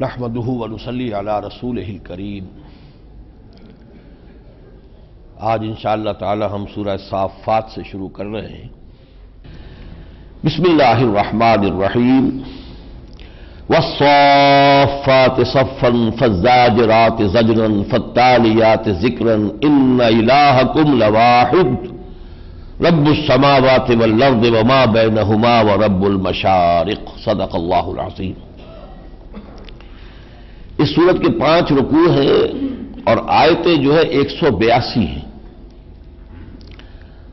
نحمدہ ونصلی علی رسولہ الکریم۔ آج انشاءاللہ تعالی ہم سورہ صافات سے شروع کر رہے ہیں۔ بسم اللہ الرحمن الرحیم۔ والصافات صفا فالزاجرات زجرا فالتالیات ذکرا ان الہکم لواحد رب السماوات والارض وما بینہما ورب المشارق۔ صدق اللہ العظیم۔ اس سورت کے 5 رکوع ہیں اور آیتیں جو ہے 182 ہیں،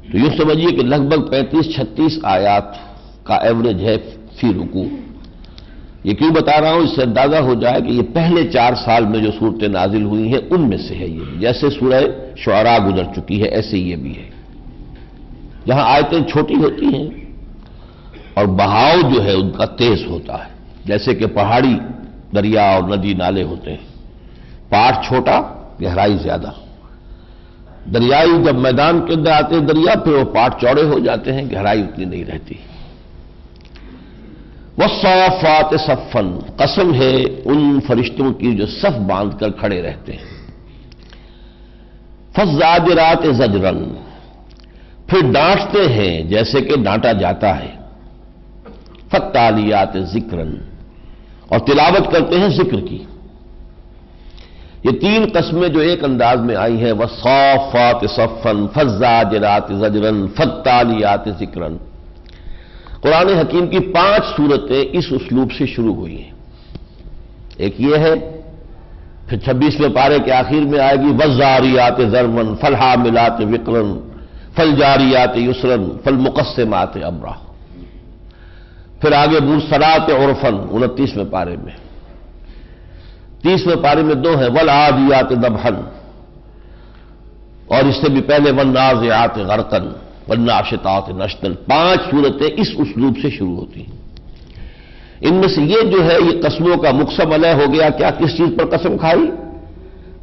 تو یوں سمجھیے کہ لگ بھگ 35-36 آیات کا ایوریج ہے فی رکوع۔ یہ کیوں بتا رہا ہوں؟ اس سے اندازہ ہو جائے کہ یہ پہلے 4 سال میں جو صورتیں نازل ہوئی ہیں ان میں سے ہے یہ، جیسے سورہ شعراء گزر چکی ہے ایسے یہ بھی ہے، جہاں آیتیں چھوٹی ہوتی ہیں اور بہاؤ جو ہے ان کا تیز ہوتا ہے، جیسے کہ پہاڑی دریا اور ندی نالے ہوتے ہیں، پاٹ چھوٹا گہرائی زیادہ۔ دریائی جب میدان کے اندر آتے ہیں دریا، پھر وہ پاٹ چوڑے ہو جاتے ہیں، گہرائی اتنی نہیں رہتی۔ والصافات صفا، قسم ہے ان فرشتوں کی جو صف باندھ کر کھڑے رہتے ہیں۔ فالزاجرات زجرا، پھر ڈانٹتے ہیں جیسے کہ ڈانٹا جاتا ہے۔ فالتالیات ذکرا، اور تلاوت کرتے ہیں ذکر کی۔ یہ 3 قسمیں جو ایک انداز میں آئی ہیں، والصافات صفا فالزاجرات زجرا فالتالیات ذکرا، قرآن حکیم کی 5 سورتیں اس اسلوب سے شروع ہوئی ہیں۔ ایک یہ ہے، پھر 26ویں پارے کے آخر میں آئے گی والذاریات ذروا فالحاملات وقرا فالجاریات یسرا فالمقسمات امرا، پھر آگے مرسلات عرفا 29ویں پارے میں، 30ویں پارے میں 2 ہیں والعادیات ضبحا، اور اس سے بھی پہلے والنازعات غرقا والناشطات نشطا۔ 5 سورتیں اس اسلوب سے شروع ہوتی ہیں۔ ان میں سے یہ جو ہے یہ قسموں کا مقسم علیہ ہو گیا۔ کیا کس چیز پر قسم کھائی؟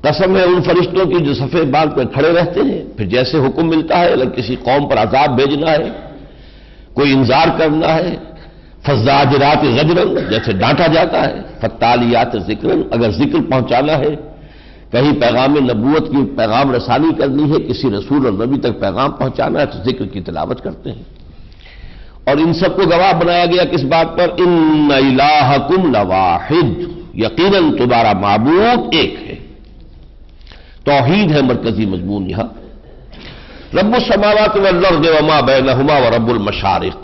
قسم ہے ان فرشتوں کی جو صفے باندھ کر کھڑے رہتے ہیں، پھر جیسے حکم ملتا ہے اگر کسی قوم پر عذاب بھیجنا ہے، کوئی انذار کرنا ہے، فالزاجرات زجرا جیسے ڈانٹا جاتا ہے، فالتالیات ذکرا اگر ذکر پہنچانا ہے، کہیں پیغام نبوت کی پیغام رسانی کرنی ہے، کسی رسول اور نبی تک پیغام پہنچانا ہے تو ذکر کی تلاوت کرتے ہیں۔ اور ان سب کو گواہ بنایا گیا کس بات پر؟ ان الہکم لواحد، یقیناً تمہارا معبود ایک ہے۔ توحید ہے مرکزی مضمون یہاں۔ رب السماوات والارض وما بینہما ورب المشارق،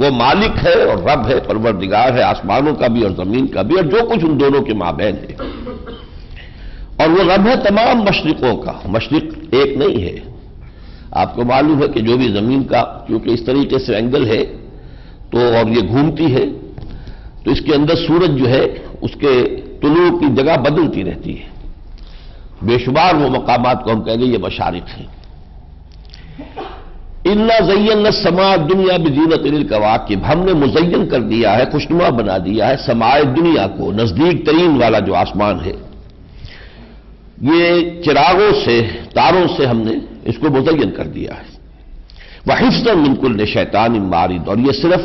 وہ مالک ہے اور رب ہے، پروردگار ہے آسمانوں کا بھی اور زمین کا بھی، اور جو کچھ ان دونوں کے مابین ہے۔ اور وہ رب ہے تمام مشرقوں کا، مشرق ایک نہیں ہے۔ آپ کو معلوم ہے کہ جو بھی زمین کا کیونکہ اس طریقے سے اینگل ہے تو اور یہ گھومتی ہے تو اس کے اندر سورج جو ہے اس کے طلوع کی جگہ بدلتی رہتی ہے۔ بے شمار وہ مقامات کو ہم کہیں گے یہ مشارق ہیں۔ اِنَّا زَيَّنَّا السَّمَاءَ الدُّنْيَا بِزِينَةٍ الْكَوَاكِبِ، ہم نے مزین کر دیا ہے، خوشنما بنا دیا ہے سماء دنیا کو، نزدیک ترین والا جو آسمان ہے، یہ چراغوں سے، تاروں سے ہم نے اس کو مزین کر دیا ہے۔ وَحِفْظًا مِنْ كُلِّ شَيْطَانٍ مَارِدٍ، اور یہ صرف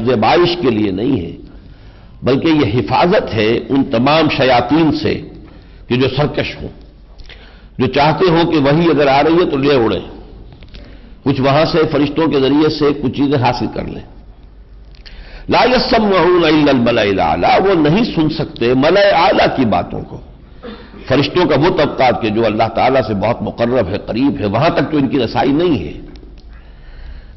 زیبائش کے لیے نہیں ہے بلکہ یہ حفاظت ہے ان تمام شیاطین سے کہ جو سرکش ہوں، جو چاہتے ہوں کہ وہی اگر آ رہی ہے تو لے اڑیں، کچھ وہاں سے فرشتوں کے ذریعے سے کچھ چیزیں حاصل کر لیں۔ لا يسمعون الا الملأ الاعلی، وہ نہیں سن سکتے ملأ اعلی کی باتوں کو، فرشتوں کا وہ طبقات کے جو اللہ تعالیٰ سے بہت مقرب ہے، قریب ہے، وہاں تک تو ان کی رسائی نہیں ہے۔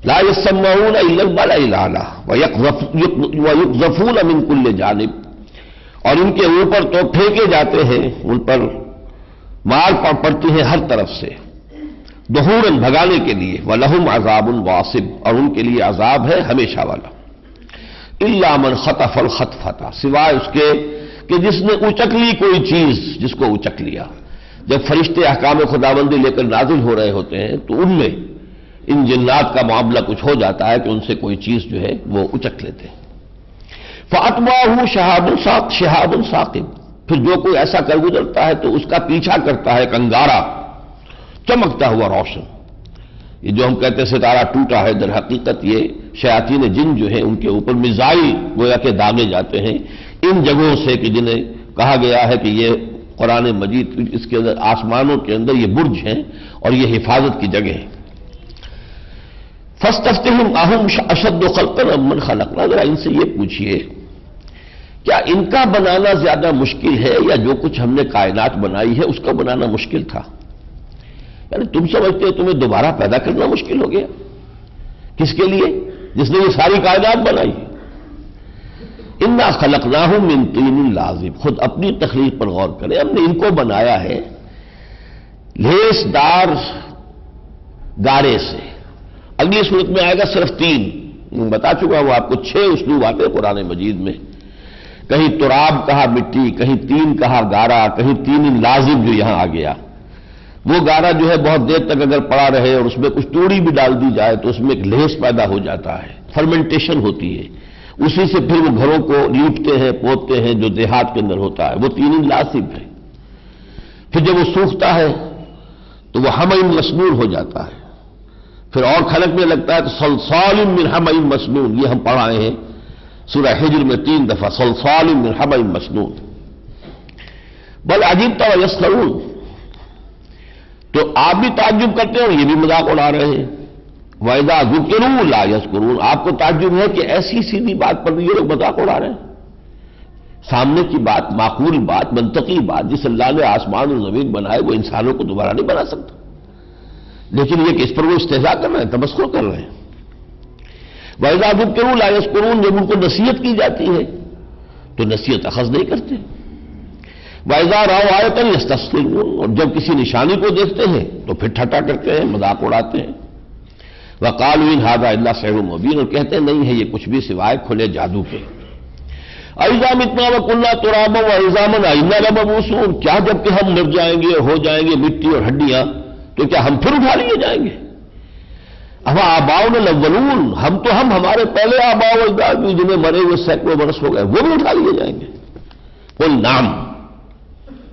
لا يسمعون الا الملأ الاعلی ويقذفون من كل جانب، اور ان کے اوپر تو پھینکے جاتے ہیں، ان پر مار پڑتی ہے ہر طرف سے، دحوراً بھگانے کے لیے، وَلَهُمْ عَذَابٌ وَاصِبٌ، اور ان کے لیے عذاب ہے ہمیشہ والا۔ إِلَّا مَنْ خَطَفَ الْخَطْفَةَ، سوائے اس کے کہ جس نے اچک لی کوئی چیز، جس کو اچک لیا۔ جب فرشتے احکام خداوندی لے کر نازل ہو رہے ہوتے ہیں تو ان میں ان جنات کا معاملہ کچھ ہو جاتا ہے کہ ان سے کوئی چیز جو ہے وہ اچک لیتے ہیں۔ فَأَتْبَعَهُ شِهَابٌ ثَاقِبٌ، پھر جو کوئی ایسا کر گزرتا ہے تو اس کا پیچھا کرتا ہے ایک انگارہ چمکتا ہوا روشن۔ یہ جو ہم کہتے ہیں ستارہ ٹوٹا ہے، در حقیقت یہ شیاطین جن جو ہیں ان کے اوپر میزائل گویا کہ داغے جاتے ہیں ان جگہوں سے کہ جنہیں کہا گیا ہے کہ یہ قرآن مجید اس کے اندر آسمانوں کے اندر یہ برج ہیں اور یہ حفاظت کی جگہ ہے. فاستفتہم اہم اشد خلقا ام من خلقنا، ذرا ان سے یہ پوچھئے کیا ان کا بنانا زیادہ مشکل ہے یا جو کچھ ہم نے کائنات بنائی ہے اس کا بنانا مشکل تھا؟ یعنی تم سمجھتے ہو تمہیں دوبارہ پیدا کرنا مشکل ہو گیا؟ کس کے لیے؟ جس نے یہ ساری کائنات بنائی. انا خلقناہم من طین لازب، خود اپنی تخلیق پر غور کریں. ہم نے ان کو بنایا ہے لیس دار گارے سے. اگلی صورت میں آئے گا صرف 3، بتا چکا وہ آپ کو 6 اسلوب آتے ہیں قرآن مجید میں. کہیں تراب کہا مٹی، کہیں تین کہا گارا، کہیں تین لازم جو یہاں آ گیا. وہ گارا جو ہے بہت دیر تک اگر پڑا رہے اور اس میں کچھ توڑی بھی ڈال دی جائے تو اس میں ایک لیس پیدا ہو جاتا ہے، فرمنٹیشن ہوتی ہے. اسی سے پھر وہ گھروں کو لیپتے ہیں پوتے ہیں جو دیہات کے اندر ہوتا ہے، وہ تین لازم ہے. پھر جب وہ سوکھتا ہے تو وہ حمئ مسنون ہو جاتا ہے. پھر اور کھلکنے لگتا ہے تو صلصال من حمئ مسنون، یہ ہم پڑھائے ہیں سورہ حجر میں 3 دفعہ، صلصال من حمئ مسنون. بل عجبت ویسخرون، تو آپ بھی تعجب کرتے ہیں اور یہ بھی مذاق اڑا رہے ہیں. وَإِذَا ذُكِرُوا لَا يَذْكُرُونَ، آپ کو تعجب ہے کہ ایسی سیدھی بات پر بھی یہ لوگ مذاق اڑا رہے ہیں. سامنے کی بات، معقول بات، منطقی بات، جس اللہ نے آسمان اور زمین بنائے وہ انسانوں کو دوبارہ نہیں بنا سکتا، لیکن یہ کہ اس پر وہ استہزاء کر رہے ہیں، تمسخر کر رہے ہیں. وَإِذَا ذُكِرُوا لَا يَذْكُرُونَ، جب ان کو نصیحت کی جاتی ہے تو نصیحت اخذ نہیں کرتے. وَإِذَا رَأَوْا آیَةً يَسْتَسْخِرُونَ، اور جب کسی نشانی کو دیکھتے ہیں تو پھر ٹھٹا کرتے ہیں، مذاق اڑاتے ہیں. وَقَالُوا إِنْ هَذَا إِلَّا سِحْرٌ مُبِينٌ، اور کہتے ہیں نہیں ہے یہ کچھ بھی سوائے کھلے جادو کے. أَإِذَا مِتْنَا وَكُنَّا تُرَابًا وَعِظَامًا أَإِنَّا لَمَبْعُوثُونَ، کیا جب کہ ہم مر جائیں گے، ہو جائیں گے مٹی اور ہڈیاں تو کیا ہم پھر اٹھا لیے جائیں گے؟ آباؤنا الاولون، ہمارے پہلے آباء و اجداد بھی جنہیں مرے ہوئے سینکڑوں برس ہو گئے وہ بھی اٹھا لیے جائیں گے. قل نعم،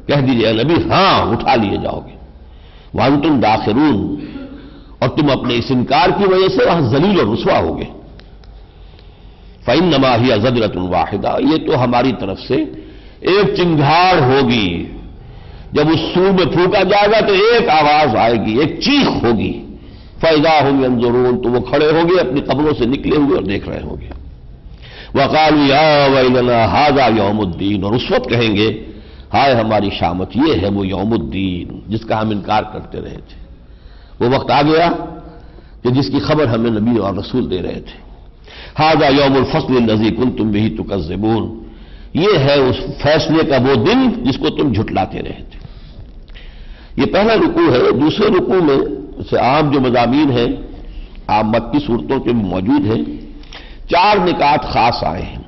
کہہ دیجئے نبی ہاں اٹھا لیے جاؤ گے. وانتم داخرون، اور تم اپنے اس انکار کی وجہ سے وہاں ذلیل اور رسوا ہوگے. فإنما هي زجرة واحدة، یہ تو ہماری طرف سے ایک چنگھاڑ ہوگی. جب اس سور میں پھونکا جائے گا تو ایک آواز آئے گی، ایک چیخ ہوگی. فإذا هم ينظرون، تو وہ کھڑے ہوں گے اپنی قبروں سے نکلے ہوئے اور دیکھ رہے ہوں گے. وقالوا يا ويلنا هذا يوم الدين، اور اس وقت کہیں گے ہائے ہماری شامت، یہ ہے وہ یوم الدین جس کا ہم انکار کرتے رہے تھے. وہ وقت آ گیا کہ جس کی خبر ہمیں نبی اور رسول دے رہے تھے. هذا يوم الفصل الذي كنتم به تكذبون، یہ ہے اس فیصلے کا وہ دن جس کو تم جھٹلاتے رہے تھے. یہ پہلا رکوع ہے. دوسرے رکوع میں سے عام جو مضامین ہیں عام مکی صورتوں کے موجود ہیں، 4 نکات خاص آئے ہیں.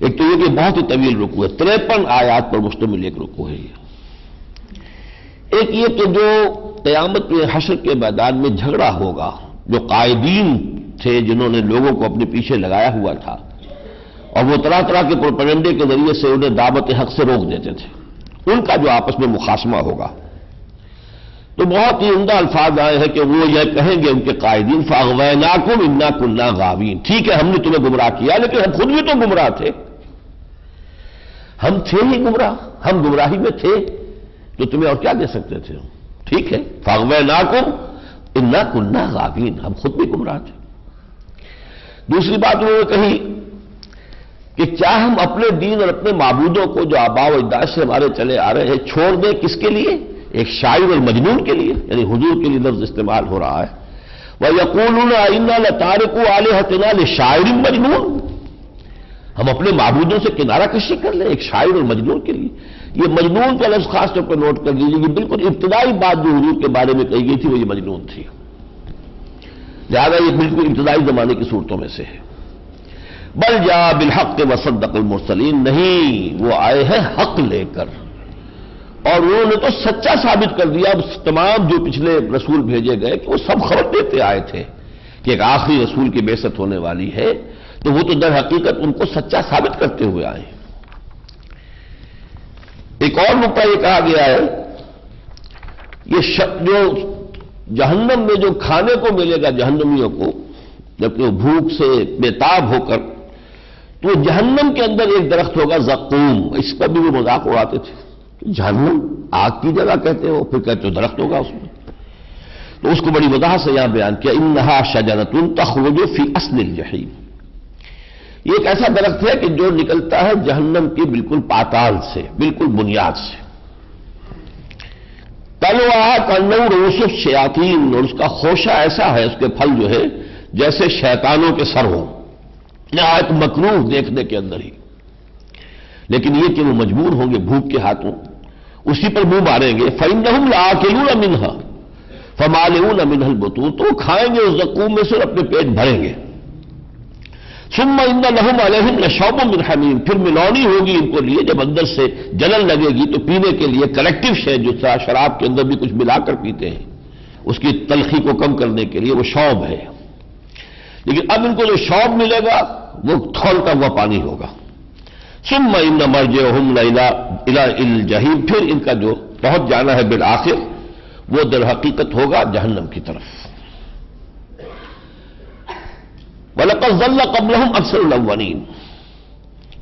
ایک تو یہ کہ بہت ہی طویل رکوع ہے، 53 آیات پر مشتمل ایک رکوع ہے. ایک یہ کہ جو قیامت میں حشر کے میدان میں جھگڑا ہوگا، جو قائدین تھے جنہوں نے لوگوں کو اپنے پیچھے لگایا ہوا تھا اور وہ طرح طرح کے پروپیگنڈے کے ذریعے سے انہیں دعوت حق سے روک دیتے تھے، ان کا جو آپس میں مخاصمہ ہوگا، تو بہت ہی عمدہ الفاظ آئے ہیں کہ وہ یہ کہیں گے ان کے قائدین فَأَغْوَيْنَاكُمْ إِنَّا كُنَّا غَاوِينَ، ٹھیک ہے ہم نے تمہیں گمراہ کیا لیکن ہم خود بھی تو گمراہ تھے، ہم تھے ہی گمراہ، ہم گمراہی میں تھے تو تمہیں اور کیا دے سکتے تھے. ٹھیک ہے فَأَغْوَيْنَاكُمْ إِنَّا كُنَّا غَاوِينَ، ہم خود بھی گمراہ تھے. دوسری بات انہوں نے کہی کہ کیا ہم اپنے دین اور اپنے معبودوں کو جو آباء و اجداد سے ہمارے چلے آ رہے ہیں چھوڑ دیں، کس کے لیے؟ ایک شاعر اور مجنون کے لیے، یعنی حضور کے لیے لفظ استعمال ہو رہا ہے. وَيَقُولُونَ أَإِنَّا لَتَارِكُو آلِهَتِنَا لِشَاعِرٍ مَجْنُونٍ، ہم اپنے معبودوں سے کنارہ کشی کر لیں ایک شاعر اور مجنون کے لیے. یہ مجنون کا لفظ خاص طور پر نوٹ کر لیجیے کہ بالکل ابتدائی بات جو حضور کے بارے میں کہی گئی تھی وہ یہ مجنون تھی، لہذا یہ بالکل ابتدائی زمانے کی صورتوں میں سے ہے. بل جاء بالحق وصدق المرسلین، نہیں وہ آئے ہیں حق لے کر اور انہوں نے تو سچا ثابت کر دیا. تمام جو پچھلے رسول بھیجے گئے کہ وہ سب خبر دیتے آئے تھے کہ ایک آخری رسول کی بعثت ہونے والی ہے، تو وہ تو در حقیقت ان کو سچا ثابت کرتے ہوئے آئے. ایک اور نقطہ یہ کہا گیا ہے، یہ جو جہنم میں جو کھانے کو ملے گا جہنمیوں کو جبکہ وہ بھوک سے بے تاب ہو کر تو جہنم کے اندر ایک درخت ہوگا زقوم، اس کا بھی وہ مذاق اڑاتے تھے، جہنم آگ کی جگہ کہتے ہو، پھر کہتے ہو درخت ہوگا اس میں، تو اس کو بڑی وضاحت سے یہاں بیان کیا، انہا شجرۃ تخرج فی اصل الجحیم، یہ ایک ایسا درخت ہے کہ جو نکلتا ہے جہنم کی بالکل پاتال سے، بالکل بنیاد سے، طلعھا کأنہ رؤوس الشیاطین، اور اس کا خوشہ ایسا ہے، اس کے پھل جو ہے جیسے شیطانوں کے سر ہوں، نہایت مکروہ دیکھنے کے اندر ہی، لیکن یہ کہ وہ مجبور ہوں گے بھوک کے ہاتھوں اسی پر منہ ماریں گے، فإنہم لآکلون منہا فمالئون منہ البطون، تو وہ کھائیں گے اس زقوم میں سے اور اپنے پیٹ بھریں گے، ثم ان لہم علیہم لشوب من حمیم، پھر ملونی ہوگی ان کو لیے، جب اندر سے جلن لگے گی تو پینے کے لیے کلیکٹو شے جو شراب کے اندر بھی کچھ ملا کر پیتے ہیں، اس کی تلخی کو کم کرنے کے لیے وہ شوب ہے، لیکن اب ان کو جو شوب ملے گا وہ کھولتا ہوا پانی ہوگا، ثم ان مرجعہم الی الجحیم، پھر ان کا جو پہنچ جانا ہے بالآخر وہ در حقیقت ہوگا جہنم کی طرف۔ وَلَقَدْ ضَلَّ قَبْلَهُمْ أَكْثَرُ الْأَوَّلِينَ،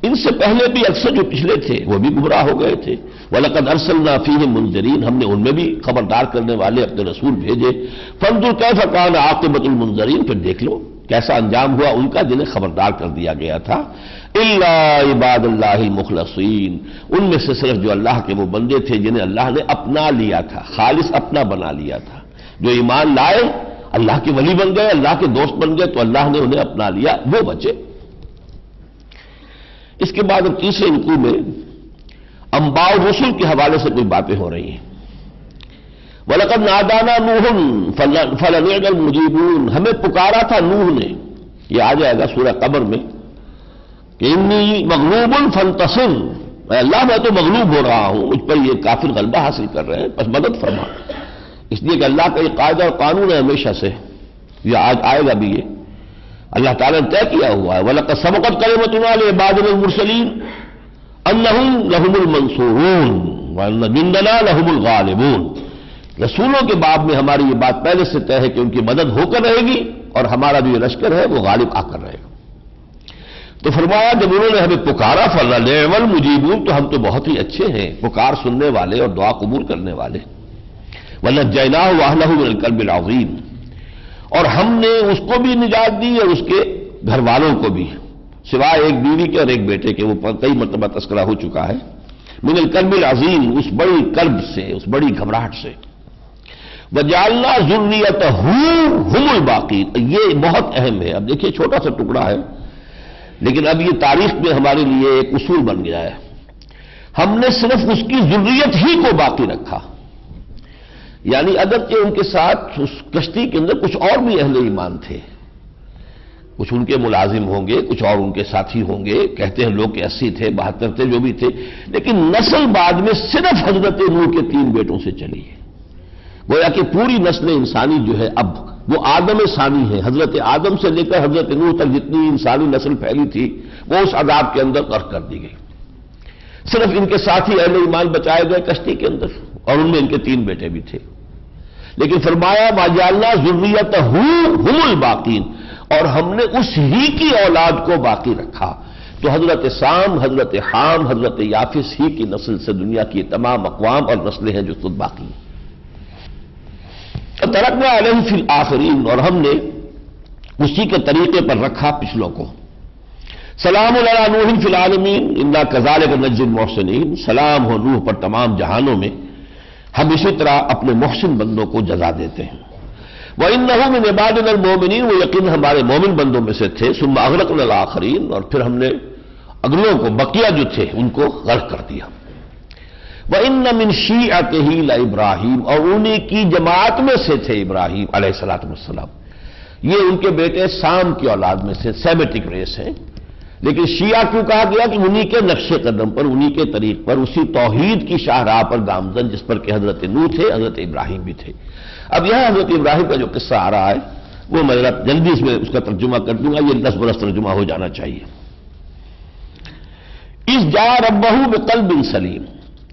ان سے پہلے بھی اکثر جو پچھلے تھے وہ بھی گمراہ ہو گئے تھے، وَلَقَدْ أَرْسَلْنَا فِيهِمْ مُنذِرِينَ، ہم نے ان میں بھی خبردار کرنے والے اپنے رسول بھیجے، فَانظُرْ كَيْفَ كَانَ عَاقِبَةُ الْمُنذَرِينَ، پھر دیکھ لو کیسا انجام ہوا ان کا جنہیں خبردار کر دیا گیا تھا، إِلَّا عِبَادَ اللَّهِ الْمُخْلَصِينَ، ان میں سے صرف جو اللہ کے وہ بندے تھے جنہیں اللہ نے اپنا لیا تھا، خالص اپنا بنا لیا تھا، جو ایمان لائے اللہ کے ولی بن گئے، اللہ کے دوست بن گئے، تو اللہ نے انہیں اپنا لیا، وہ بچے۔ اس کے بعد اب تیسرے رکوع میں انباء الرسل کے حوالے سے کوئی باتیں ہو رہی ہیں، وَلَقَدْ نَادَانَا نُوحٌ فَلَنِعْمَ الْمُجِيبُونَ، ہمیں پکارا تھا نوح نے، یہ آ جائے گا سورہ قمر میں کہ انی مغلوب فانتصر، اے اللہ میں تو مغلوب ہو رہا ہوں، مجھ پر یہ کافر غلبہ حاصل کر رہے ہیں، بس مدد فرما، اس لیے کہ اللہ کا یہ قاعدہ اور قانون ہے ہمیشہ سے، یہ آج آئے گا بھی، یہ اللہ تعالیٰ نے طے کیا ہوا ہے، وَلَقَدْ سَبَقَتْ كَلِمَتُنَا لِعِبَادِنَا الْمُرْسَلِينَ أَنَّهُمْ لَهُمُ الْمَنْصُورُونَ وَأَنَّ جُنْدَنَا لَهُمُ الْغَالِبُونَ، رسولوں کے باب میں ہماری یہ بات پہلے سے طے ہے کہ ان کی مدد ہو کر رہے گی اور ہمارا جو یہ لشکر ہے وہ غالب آ کر رہے گا۔ تو فرمایا جب انہوں نے ہمیں پکارا فَلَنِعْمَ الْمُجِيبُونَ، تو ہم تو بہت ہی اچھے ہیں پکار سننے والے اور دعا قبول کرنے والے، وَنَجَّيْنَاهُ وَأَهْلَهُ مِنَ الْكَرْبِ الْعَظِيمِ، اور ہم نے اس کو بھی نجات دی اور اس کے گھر والوں کو بھی، سوائے ایک بیوی کے اور ایک بیٹے کے، وہ کئی مرتبہ تذکرہ ہو چکا ہے، من الکرب العظیم، اس بڑی کرب سے، اس بڑی گھبراہٹ سے، وجعلنا ذریتہ ہم الباقین، یہ بہت اہم ہے، اب دیکھیے چھوٹا سا ٹکڑا ہے لیکن اب یہ تاریخ میں ہمارے لیے ایک اصول بن گیا ہے، ہم نے صرف اس کی ذریت ہی کو باقی رکھا، یعنی اگرچہ ان کے ساتھ اس کشتی کے اندر کچھ اور بھی اہل ایمان تھے، کچھ ان کے ملازم ہوں گے، کچھ اور ان کے ساتھی ہوں گے، کہتے ہیں لوگ کہ 80 تھے، 72 تھے، جو بھی تھے، لیکن نسل بعد میں صرف حضرت نوح کے 3 بیٹوں سے چلی ہے، گویا کہ پوری نسل انسانی جو ہے اب وہ آدم ثانی ہے، حضرت آدم سے لے کر حضرت نوح تک جتنی انسانی نسل پھیلی تھی وہ اس عذاب کے اندر غرق کر دی گئی، صرف ان کے ساتھی اہل ایمان بچائے گئے کشتی کے اندر، اور ان میں ان کے 3 بیٹے بھی تھے، لیکن فرمایا وَجَعَلْنَا ذُرِّيَّتَهُ هُمُ الْبَاقِينَ، اور ہم نے اس ہی کی اولاد کو باقی رکھا، تو حضرت سام، حضرت حام، حضرت یافس ہی کی نسل سے دنیا کی تمام اقوام اور نسلیں ہیں جو خود باقی ہیں، ترکنا علیہ فی الآخرین، اور ہم نے اسی کے طریقے پر رکھا پچھلوں کو، سلام علی نوح فی العالمین انا کذالک نجزی المحسنین، سلام ہو نوح پر تمام جہانوں میں، ہم اسی طرح اپنے محسن بندوں کو جزا دیتے ہیں، وَإِنَّهُ مِنْ عِبَادِنَا الْمُؤْمِنِينَ، وہ یقین ہمارے مومن بندوں میں سے تھے، ثُمَّ أَغْرَقْنَا الْآخَرِينَ، اور پھر ہم نے اگلوں کو، بقیہ جو تھے ان کو غرق کر دیا، وَإِنَّ مِنْ شِيعَتِهِ لَإِبْرَاهِيمَ، اور انہی کی جماعت میں سے تھے ابراہیم علیہ السلام، یہ ان کے بیٹے سام کی اولاد میں سے، سیمیٹک ریس ہیں، لیکن شیعہ کیوں کہا گیا کہ انہی کے نقش قدم پر، انہی کے طریق پر، اسی توحید کی شاہراہ پر گامزن جس پر کہ حضرت نوح تھے، حضرت ابراہیم بھی تھے۔ اب یہاں حضرت ابراہیم کا جو قصہ آ رہا ہے وہ میں جلدی سے اس کا ترجمہ کر دوں گا، یہ 10 برس ترجمہ ہو جانا چاہیے۔ اذ جاء ربہ بقلب سلیم،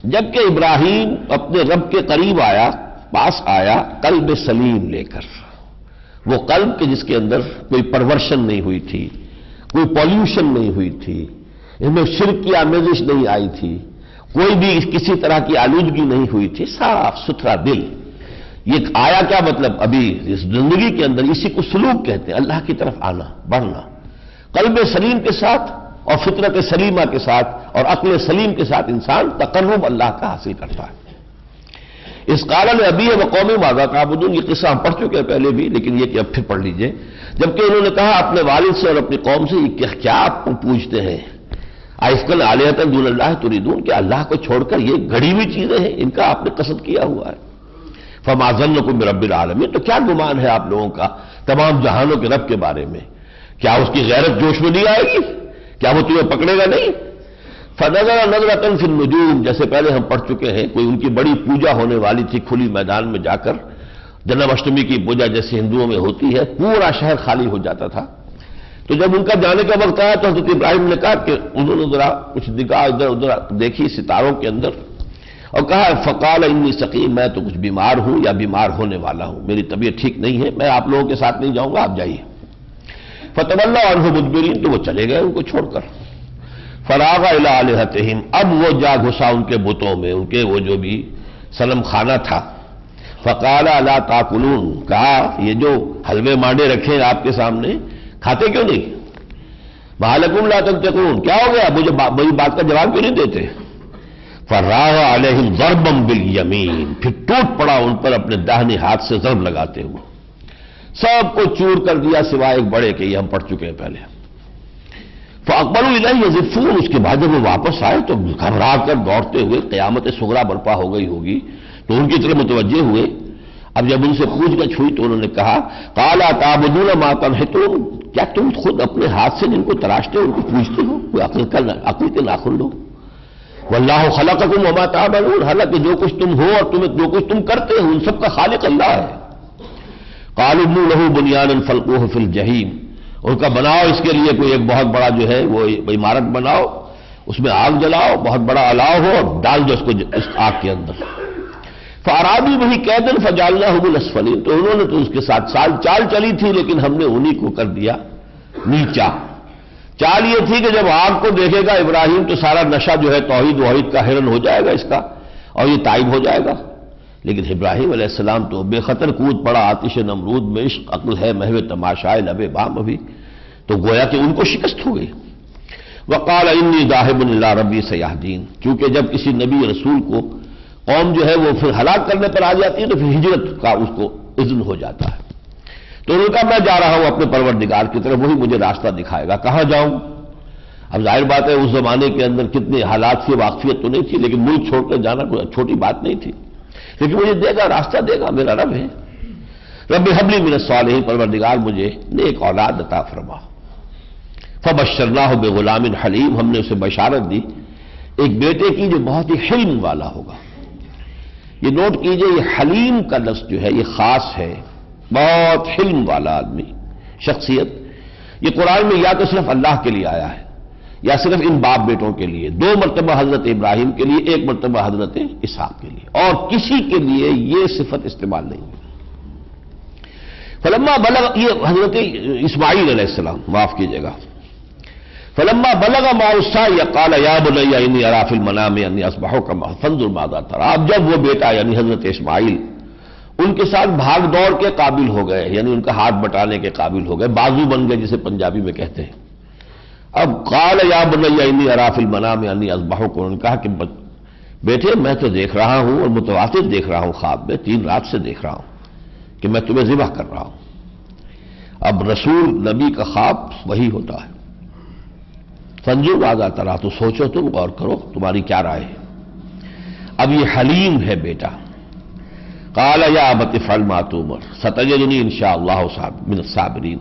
جبکہ ابراہیم اپنے رب کے قریب آیا، پاس آیا، قلب سلیم لے کر، وہ قلب کے جس کے اندر کوئی پرورشن نہیں ہوئی تھی، کوئی پالیوشن نہیں ہوئی تھی، ان میں شرک کی آمیزش نہیں آئی تھی، کوئی بھی کسی طرح کی آلودگی نہیں ہوئی تھی، صاف ستھرا دل۔ یہ آیا کیا مطلب؟ ابھی اس زندگی کے اندر اسی کو سلوک کہتے ہیں، اللہ کی طرف آنا، بڑھنا، قلب سلیم کے ساتھ اور فطرت سلیمہ کے ساتھ اور عقل سلیم کے ساتھ انسان تقرب اللہ کا حاصل کرتا ہے۔ اس قال ابی و قوم ماذا تعبدون، یہ قصہ ہم پڑھ چکے ہیں پہلے بھی، لیکن یہ کہ اب پھر پڑھ لیجئے۔ جبکہ انہوں نے کہا اپنے والد سے اور اپنی قوم سے، یہ کیا آپ کو پوچھتے ہیں؟ آئفکن آلہۃ دون اللہ تریدون، کہ اللہ کو چھوڑ کر یہ گھڑی ہوئی چیزیں ہیں، ان کا آپ نے قصد کیا ہوا ہے۔ فما ظنکم برب العالمین، تو کیا گمان ہے آپ لوگوں کا تمام جہانوں کے رب کے بارے میں؟ کیا اس کی غیرت جوش میں نہیں آئے گی؟ کیا وہ تمہیں پکڑے گا نہیں؟ فنظر نظرۃ فی النجوم، جیسے پہلے ہم پڑھ چکے ہیں، کوئی ان کی بڑی پوجا ہونے والی تھی کھلی میدان میں جا کر، جنم اشٹمی کی پوجا جیسے ہندوؤں میں ہوتی ہے، پورا شہر خالی ہو جاتا تھا۔ تو جب ان کا جانے کا وقت آیا تو حضرت ابراہیم نے کہا کہ انہوں نے ذرا کچھ نگاہ ادھر ادھر دیکھی ستاروں کے اندر اور کہا فقال انی سقیم، میں تو کچھ بیمار ہوں یا بیمار ہونے والا ہوں، میری طبیعت ٹھیک نہیں ہے، میں آپ لوگوں کے ساتھ نہیں جاؤں گا، آپ جائیے۔ فتولوا عنہ مدبرین، تو وہ چلے گئے ان کو چھوڑ کر۔ فراغ الی آلہتہم، اب وہ جا گھسا ان کے بتوں میں، ان کے وہ جو بھی صنم خانہ تھا۔ فقال الا تاکلون، کہا یہ جو حلوے مانڈے رکھے ہیں آپ کے سامنے، کھاتے کیوں نہیں؟ ما لکم لا تنطقون، کیا ہو گیا؟ مجھے میری بات کا جواب کیوں نہیں دیتے؟ فراغ علیہم ضربا بالیمین، پھر ٹوٹ پڑا ان پر اپنے داہنے ہاتھ سے ضرب لگاتے ہوئے، سب کو چور کر دیا سوائے ایک بڑے کے، یہ ہم پڑھ چکے ہیں پہلے۔ فاقبلوا الیہ یزفون، اس کے بعد جب وہ واپس آئے تو گھبرا کر دوڑتے ہوئے، قیامت صغریٰ برپا ہو گئی ہوگی تو ان کی طرف متوجہ ہوئے۔ اب جب ان سے پوچھ گچھ ہوئی تو انہوں نے کہا قال تعبدون ما تنحتون، کیا تم خود اپنے ہاتھ سے جن کو تراشتے ہو ان کو پوچھتے ہو؟ کوئی عقل کے ناخن لو۔ واللہ خلقکم وما تعملون، حالانکہ جو کچھ تم ہو اور جو کچھ تم کرتے ہو ان سب کا خالق اللہ ہے۔ قالوا ابنوا له بنیانا فالقوه فی الجحیم، ان کا بناؤ اس کے لیے کوئی ایک بہت بڑا جو ہے وہ عمارت بناؤ، اس میں آگ جلاؤ، بہت بڑا الاؤ ہو اور ڈال دو اس کو اس آگ کے اندر۔ فارادوا به کیدا فجعلناهم الاسفلین، تو انہوں نے تو اس کے ساتھ چال چلی تھی لیکن ہم نے انہی کو کر دیا نیچا۔ چال یہ تھی کہ جب آگ کو دیکھے گا ابراہیم تو سارا نشہ جو ہے توحید وحید کا حرن ہو جائے گا اس کا اور یہ تائب ہو جائے گا، لیکن ابراہیم علیہ السلام تو بے خطر کود پڑا آتش نمرود میں، عشق عقل ہے محو تماشائے لب بام ابھی، تو گویا کہ ان کو شکست ہو گئی۔ وقال انی ذاہب الی ربی سیہدین، کیونکہ جب کسی نبی رسول کو قوم جو ہے وہ پھر ہلاک کرنے پر آ جاتی ہے تو پھر ہجرت کا اس کو اذن ہو جاتا ہے، تو انہوں نے کہا میں جا رہا ہوں اپنے پروردگار کی طرف، وہی مجھے راستہ دکھائے گا، کہاں جاؤں؟ اب ظاہر بات ہے اس زمانے کے اندر کتنے حالات سے واقفیت تو نہیں تھی، لیکن ملک چھوڑ کر جانا کوئی چھوٹی بات نہیں تھی، لیکن مجھے دے گا، راستہ دے گا، میرا رب ہے۔ رب حب لی من الصالحین، پروردگار مجھے نیک اولاد عطا فرما۔ فبشرناہ بغلام حلیم، ہم نے اسے بشارت دی ایک بیٹے کی جو بہت ہی حلم والا ہوگا۔ یہ نوٹ کیجئے، یہ حلیم کا لفظ جو ہے یہ خاص ہے، بہت حلم والا آدمی، شخصیت۔ یہ قرآن میں یا تو صرف اللہ کے لیے آیا ہے یا صرف ان باپ بیٹوں کے لیے، 2 مرتبہ حضرت ابراہیم کے لیے، 1 مرتبہ حضرت اسحاق کے لیے، اور کسی کے لیے یہ صفت استعمال نہیں ہے۔ فلما بلغ، یہ حضرت اسماعیل علیہ السلام، معاف کیجئے گا، فلما بلغ معه السعي قال يا بني اني ارى في المنام اني اصبحك فانظر ماذا ترى، اب جب وہ بیٹا یعنی حضرت اسماعیل ان کے ساتھ بھاگ دوڑ کے قابل ہو گئے، یعنی ان کا ہاتھ بٹانے کے قابل ہو گئے، بازو بن گئے جسے پنجابی میں کہتے ہیں۔ اب قال یا بني اني ارى في المنام اني اصبحك، انہوں نے کہا کہ بیٹے میں تو دیکھ رہا ہوں اور متواتر دیکھ رہا ہوں، خواب میں 3 رات سے دیکھ رہا ہوں کہ میں تمہیں ذبح کر رہا ہوں۔ اب رسول نبی کا خواب وہی ہوتا ہے۔ فانظر ماذا ترى، تو سوچو، تم غور کرو، تمہاری کیا رائے ہے؟ اب یہ حلیم ہے بیٹا۔ قال یا ابت افعل ما تؤمر ستجدنی ان شاء اللہ من الصابرین،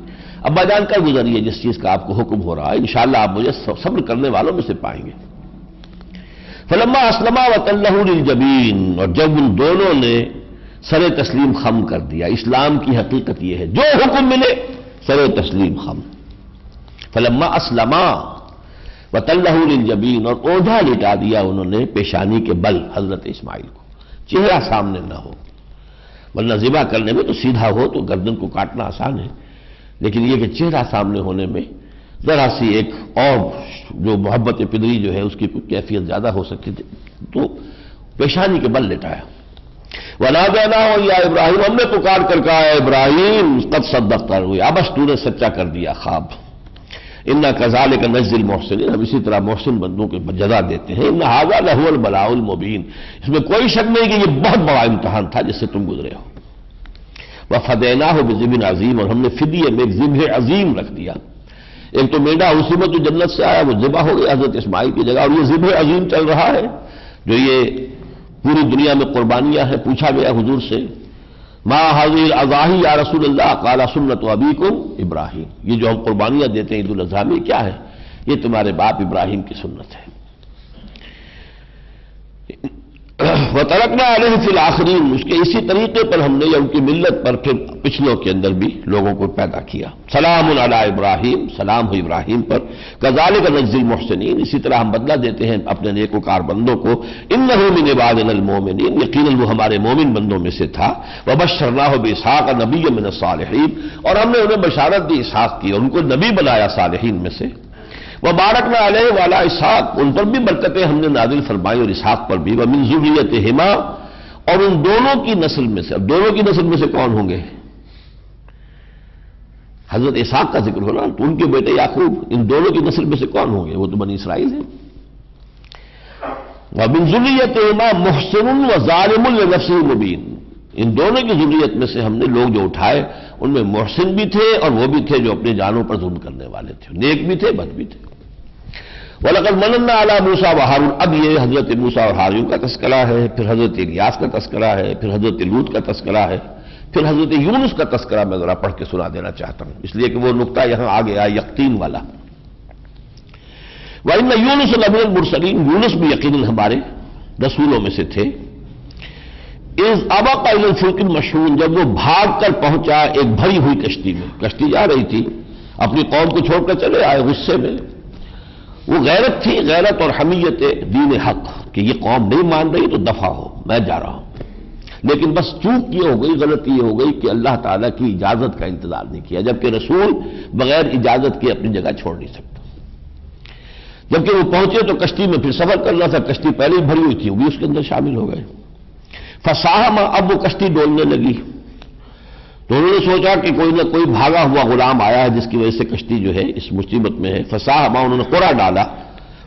ابا جان کر گزریے جس چیز کا آپ کو حکم ہو رہا ہے، انشاءاللہ آپ مجھے صبر کرنے والوں میں سے پائیں گے۔ فلما اسلما وتلہ للجبین، اور جب ان دونوں نے سر تسلیم خم کر دیا، اسلام کی حقیقت یہ ہے جو حکم ملے سر تسلیم خم۔ فلما اسلما وتلہ للجبین، اور اوجھا لٹا دیا انہوں نے پیشانی کے بل حضرت اسماعیل کو، چہرہ سامنے نہ ہو، ورنہ ذبح کرنے میں تو سیدھا ہو تو گردن کو کاٹنا آسان ہے، لیکن یہ کہ چہرہ سامنے ہونے میں ذرا سی ایک اور جو محبت پدری جو ہے اس کی کوئی کیفیت زیادہ ہو سکتی تھی، تو پیشانی کے بل لٹایا۔ وَنَادَيْنَاهُ يَا ابراہیم، ہم نے پکار کر کہا ہے ابراہیم قد صدقت الرؤيا، بس تو نے سچا کر دیا خواب۔ اِنَّا كَذَلِكَ نَجْزِي الْمُحْسِنِينَ، ہم اسی طرح محسن بندوں کے جزا دیتے ہیں۔ إِنَّ هَذَا لَهُوَ الْبَلَاءُ الْمُبِينُ، اس میں کوئی شک نہیں کہ یہ بہت بڑا امتحان تھا جس سے تم گزرے ہو۔ وَفَدَيْنَاهُ بِذِبْحٍ عَظِيمٍ، اور ہم نے فدیے میں ایک ذبح عظیم رکھ دیا۔ ایک تو میڈا اسی میں تو جنت سے آیا، وہ ذبح ہو گیا حضرت اسماعیل کی جگہ، اور یہ ذبح عظیم چل رہا ہے جو یہ پوری دنیا میں قربانیاں ہیں۔ پوچھا گیا حضور سے ما هذه الاضاحی یا رسول اللہ، قال سنت ابیکم ابراہیم، یہ جو ہم قربانیاں دیتے ہیں عید الاضحیٰ میں کیا ہے؟ یہ تمہارے باپ ابراہیم کی سنت ہے۔ وَتَرَكْنَا عَلَيْهِ فِي الْآخِرِينَ، اس کے اسی طریقے پر ہم نے یا ان کی ملت پر پھر پچھلوں کے اندر بھی لوگوں کو پیدا کیا۔ سلام علی ابراہیم، سلام ہو ابراہیم پر۔ كَذَلِكَ نَجْزِي الْمُحْسِنِينَ، اسی طرح ہم بدلہ دیتے ہیں اپنے نیکوکار بندوں کو۔ إِنَّهُ مِنْ عِبَادِنَا الْمُؤْمِنِينَ، یقیناً وہ ہمارے مومن بندوں میں سے تھا۔ وَبَشَّرْنَاهُ بِإِسْحَاقَ نَبِيًّا مِنَ الصَّالِحِينَ، اور ہم نے انہیں بشارت دی اسحاق کی اور ان کو نبی بنایا صالحین میں سے۔ وَبَارَكْنَا عَلَيْهِ وَعَلَىٰ اسحاق، ان پر بھی برکتیں ہم نے نازل فرمائی اور اسحاق پر بھی۔ وَمِن ذُرِّيَّتِهِمَا، اور ان دونوں کی نسل میں سے۔ اب دونوں کی نسل میں سے کون ہوں گے؟ حضرت اسحاق کا ذکر ہو رہا، تو ان کے بیٹے یعقوب، ان دونوں کی نسل میں سے کون ہوں گے؟ وہ تو بنی اسرائیل ہیں۔ وَمِن ذُرِّيَّتِهِمَا مُحْسِنٌ وَظَالِمٌ لِنَفْسِهِ مُبِينٌ، ان دونوں کی ذریت میں سے ہم نے لوگ جو اٹھائے ان میں محسن بھی تھے اور وہ بھی تھے جو اپنی جانوں پر ظلم کرنے والے تھے، نیک بھی تھے بد بھی تھے۔ وَلَقَدْ مَنَنَّا عَلَىٰ مُوسَىٰ وَهَارُونَ، اب یہ حضرت موسیٰ اور ہارون کا تذکرہ ہے، پھر حضرت الیاس کا تذکرہ ہے، پھر حضرت لوط کا تذکرہ ہے، پھر حضرت یونس کا تذکرہ میں ذرا پڑھ کے سنا دینا چاہتا ہوں، اس لیے کہ وہ نقطہ یہاں آ گیا یقین والا۔ وَإِنَّ يُونُسَ لَمِنَ الْمُرْسَلِينَ، یونس بھی یقیناً ہمارے رسولوں میں سے تھے۔ اِذْ أَبَقَ إِلَى الْفُلْكِ الْمَشْحُونِ، جب وہ بھاگ کر پہنچا ایک بھری ہوئی کشتی میں، کشتی جا رہی تھی، اپنی قوم کو چھوڑ کر چلے آئے غصے میں۔ وہ غیرت تھی، غیرت اور حمیت دین حق، کہ یہ قوم نہیں مان رہی تو دفع ہو، میں جا رہا ہوں۔ لیکن بس چوک یہ ہو گئی، غلطی یہ ہو گئی کہ اللہ تعالیٰ کی اجازت کا انتظار نہیں کیا، جبکہ رسول بغیر اجازت کے اپنی جگہ چھوڑ نہیں سکتا۔ جبکہ وہ پہنچے تو کشتی میں پھر سفر کرنا تھا، کشتی پہلے ہی بھری ہوئی تھی، وہ بھی اس کے اندر شامل ہو گئے۔ فساہم، اب وہ کشتی ڈولنے لگی، تو انہوں نے سوچا کہ کوئی نہ کوئی بھاگا ہوا غلام آیا ہے جس کی وجہ سے کشتی جو ہے اس مصیبت میں ہے۔ فساہم، انہوں نے قرعہ ڈالا،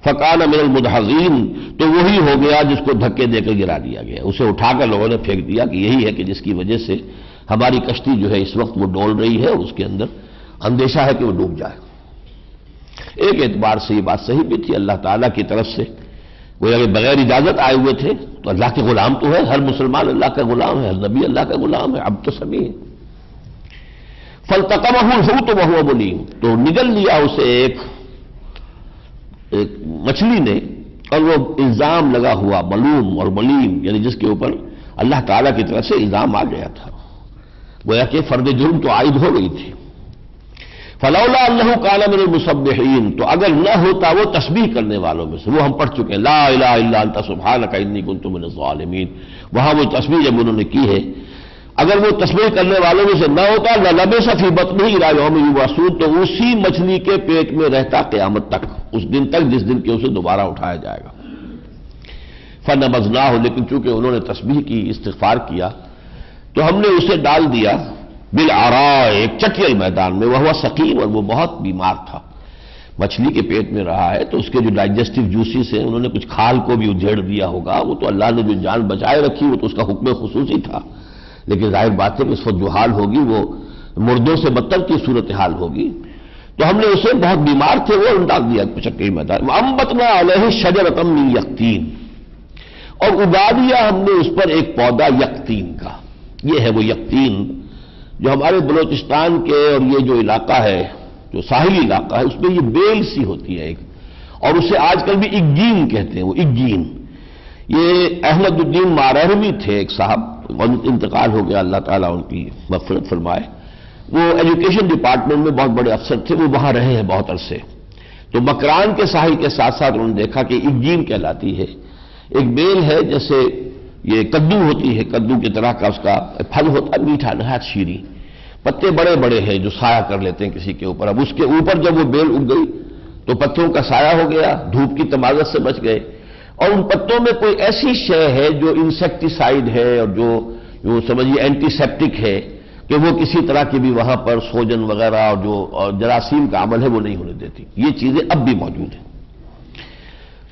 فکان من المدحضین، تو وہی ہو گیا جس کو دھکے دے کر گرا دیا گیا، اسے اٹھا کر لوگوں نے پھینک دیا کہ یہی ہے کہ جس کی وجہ سے ہماری کشتی جو ہے اس وقت وہ ڈول رہی ہے اور اس کے اندر اندیشہ ہے کہ وہ ڈوب جائے۔ ایک اعتبار سے یہ بات صحیح بھی تھی، اللہ تعالیٰ کی طرف سے وہ اگر بغیر اجازت آئے ہوئے تھے تو اللہ کے غلام تو ہے، ہر مسلمان اللہ کا غلام ہے، ہر نبی اللہ کا غلام ہے، اب تو سبھی ہے۔ فَالْتَقَمَهُ الْحُوتُ وَهُوَ مُلِيمٌ، تو نگل لیا اسے ایک مچھلی نے، اور وہ الزام لگا ہوا، ملوم اور ملیم، یعنی جس کے اوپر اللہ تعالیٰ کی طرف سے الزام آ گیا تھا، گویا کہ فرد جرم تو عائد ہو گئی تھی۔ فلولا انہ کان من المسبحین، تو اگر نہ ہوتا وہ تسبیح کرنے والوں میں سے، وہ ہم پڑھ چکے ہیں لا الہ الا انت سبحانک انی کنت من الظالمین، وہاں وہ تسبیح جب انہوں نے کی ہے، اگر وہ تسبیح کرنے والوں میں سے نہ ہوتا للبث فی بطنہ الی یوم یبعثون، تو اسی مچھلی کے پیٹ میں رہتا قیامت تک، اس دن تک جس دن کے اسے دوبارہ اٹھایا جائے گا۔ فنبذناہ، لیکن چونکہ انہوں نے تسبیح کی، استغفار کیا، تو ہم نے اسے ڈال دیا بالعراء، ایک چٹیل میدان میں، وہ سقیم، اور وہ بہت بیمار تھا، مچھلی کے پیٹ میں رہا ہے تو اس کے جو ڈائجسٹو جوسز ہیں انہوں نے کچھ کھال کو بھی ادھیڑ دیا ہوگا، وہ تو اللہ نے جو جان بچائے رکھی وہ تو اس کا حکم خصوصی تھا، لیکن ظاہر بات ہے کہ اس وقت جو حال ہوگی وہ مردوں سے بدتر کی صورتحال ہوگی، تو ہم نے اسے، بہت بیمار تھے وہ، ڈال دیا چٹیل میدان۔ وَأَنبَتْنَا عَلَيْهِ شَجَرَةً مِّن یقطین، اور اگا دیا ہم نے اس پر ایک پودا یقطین کا، یہ ہے وہ یقطین جو ہمارے بلوچستان کے اور یہ جو علاقہ ہے، جو ساحلی علاقہ ہے، اس میں یہ بیل سی ہوتی ہے ایک، اور اسے آج کل بھی اگین کہتے ہیں، وہ اگین۔ یہ احمد الدین مارہوی تھے ایک صاحب، انتقال ہو گیا، اللہ تعالیٰ ان کی مغفرت فرمائے، وہ ایجوکیشن ڈپارٹمنٹ میں بہت بڑے افسر تھے، وہ وہاں رہے ہیں بہت عرصے، تو مکران کے ساحل کے ساتھ ساتھ انہوں نے دیکھا کہ اگین کہلاتی ہے، ایک بیل ہے جیسے یہ کدو ہوتی ہے، کدو کی طرح کا اس کا پھل ہوتا ہے، میٹھا نہایت شیریں، پتے بڑے بڑے ہیں جو سایہ کر لیتے ہیں کسی کے اوپر. اب اس کے اوپر جب وہ بیل اگ گئی تو پتوں کا سایہ ہو گیا, دھوپ کی تمازت سے بچ گئے. اور ان پتوں میں کوئی ایسی شے ہے جو انسیکٹیسائڈ ہے اور جو سمجھیے اینٹی سیپٹک ہے کہ وہ کسی طرح کی بھی وہاں پر سوجن وغیرہ اور جو جراثیم کا عمل ہے وہ نہیں ہونے دیتی. یہ چیزیں اب بھی موجود ہیں.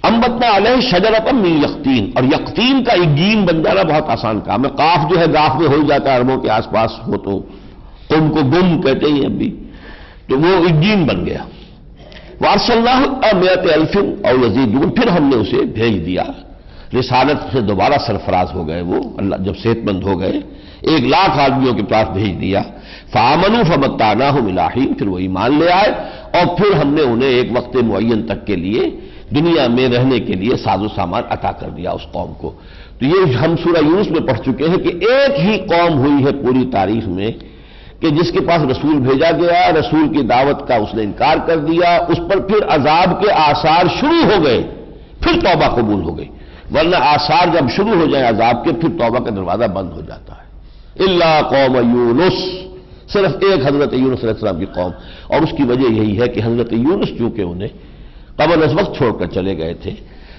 انبتنا علیہ شجرۃ من یقطین, اور یقطین کا ایگین بن جانا بہت آسان کام ہے. قاف جو ہے گاف میں ہو جاتا ہے عربوں کے آس پاس, وہ تو قم کو گم کہتے ہیں اب بھی, تو وہ ایگین بن گیا. وارسلناہ مئۃ الف او یزیدون, پھر ہم نے اسے بھیج دیا. رسالت سے دوبارہ سرفراز ہو گئے وہ, اللہ جب صحت مند ہو گئے 1,00,000 آدمیوں کے پاس بھیج دیا. فآمنوا فمتعناہم الی حین, پھر وہ ایمان لے آئے اور پھر ہم نے انہیں ایک وقت معین تک کے لیے دنیا میں رہنے کے لیے ساز و سامان عطا کر دیا اس قوم کو. تو یہ ہم سورہ یونس میں پڑھ چکے ہیں کہ ایک ہی قوم ہوئی ہے پوری تاریخ میں کہ جس کے پاس رسول بھیجا گیا, رسول کی دعوت کا اس نے انکار کر دیا, اس پر پھر عذاب کے آثار شروع ہو گئے, پھر توبہ قبول ہو گئی. ورنہ آثار جب شروع ہو جائیں عذاب کے, پھر توبہ کا دروازہ بند ہو جاتا ہے. الا قوم یونس, صرف ایک حضرت یونس علیہ السلام کی قوم. اور اس کی وجہ یہی ہے کہ حضرت یونس چونکہ انہیں قبل از وقت چھوڑ کر چلے گئے تھے,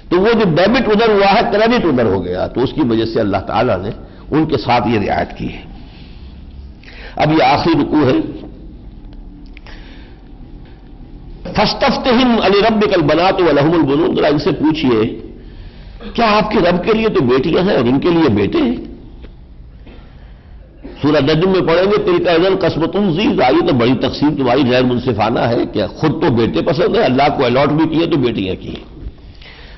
تو وہ جو ڈیبٹ ادھر ہوا ہے کریڈٹ ادھر ہو گیا, تو اس کی وجہ سے اللہ تعالیٰ نے ان کے ساتھ یہ رعایت کی ہے. اب یہ آخری رکوع ہے. فاستفتہم لربک البنات ولہم البنون, ذرا ان سے پوچھئے کیا آپ کے رب کے لیے تو بیٹیاں ہیں اور ان کے لیے بیٹے ہیں؟ سورہ نجم میں پڑھیں گے تلک اذن قسمۃ ضیزیٰ, یہ تو بڑی تقسیم تمہاری غیر منصفانہ ہے کہ خود تو بیٹے پسند ہے, اللہ کو الاٹ بھی کیے تو بیٹیاں کی,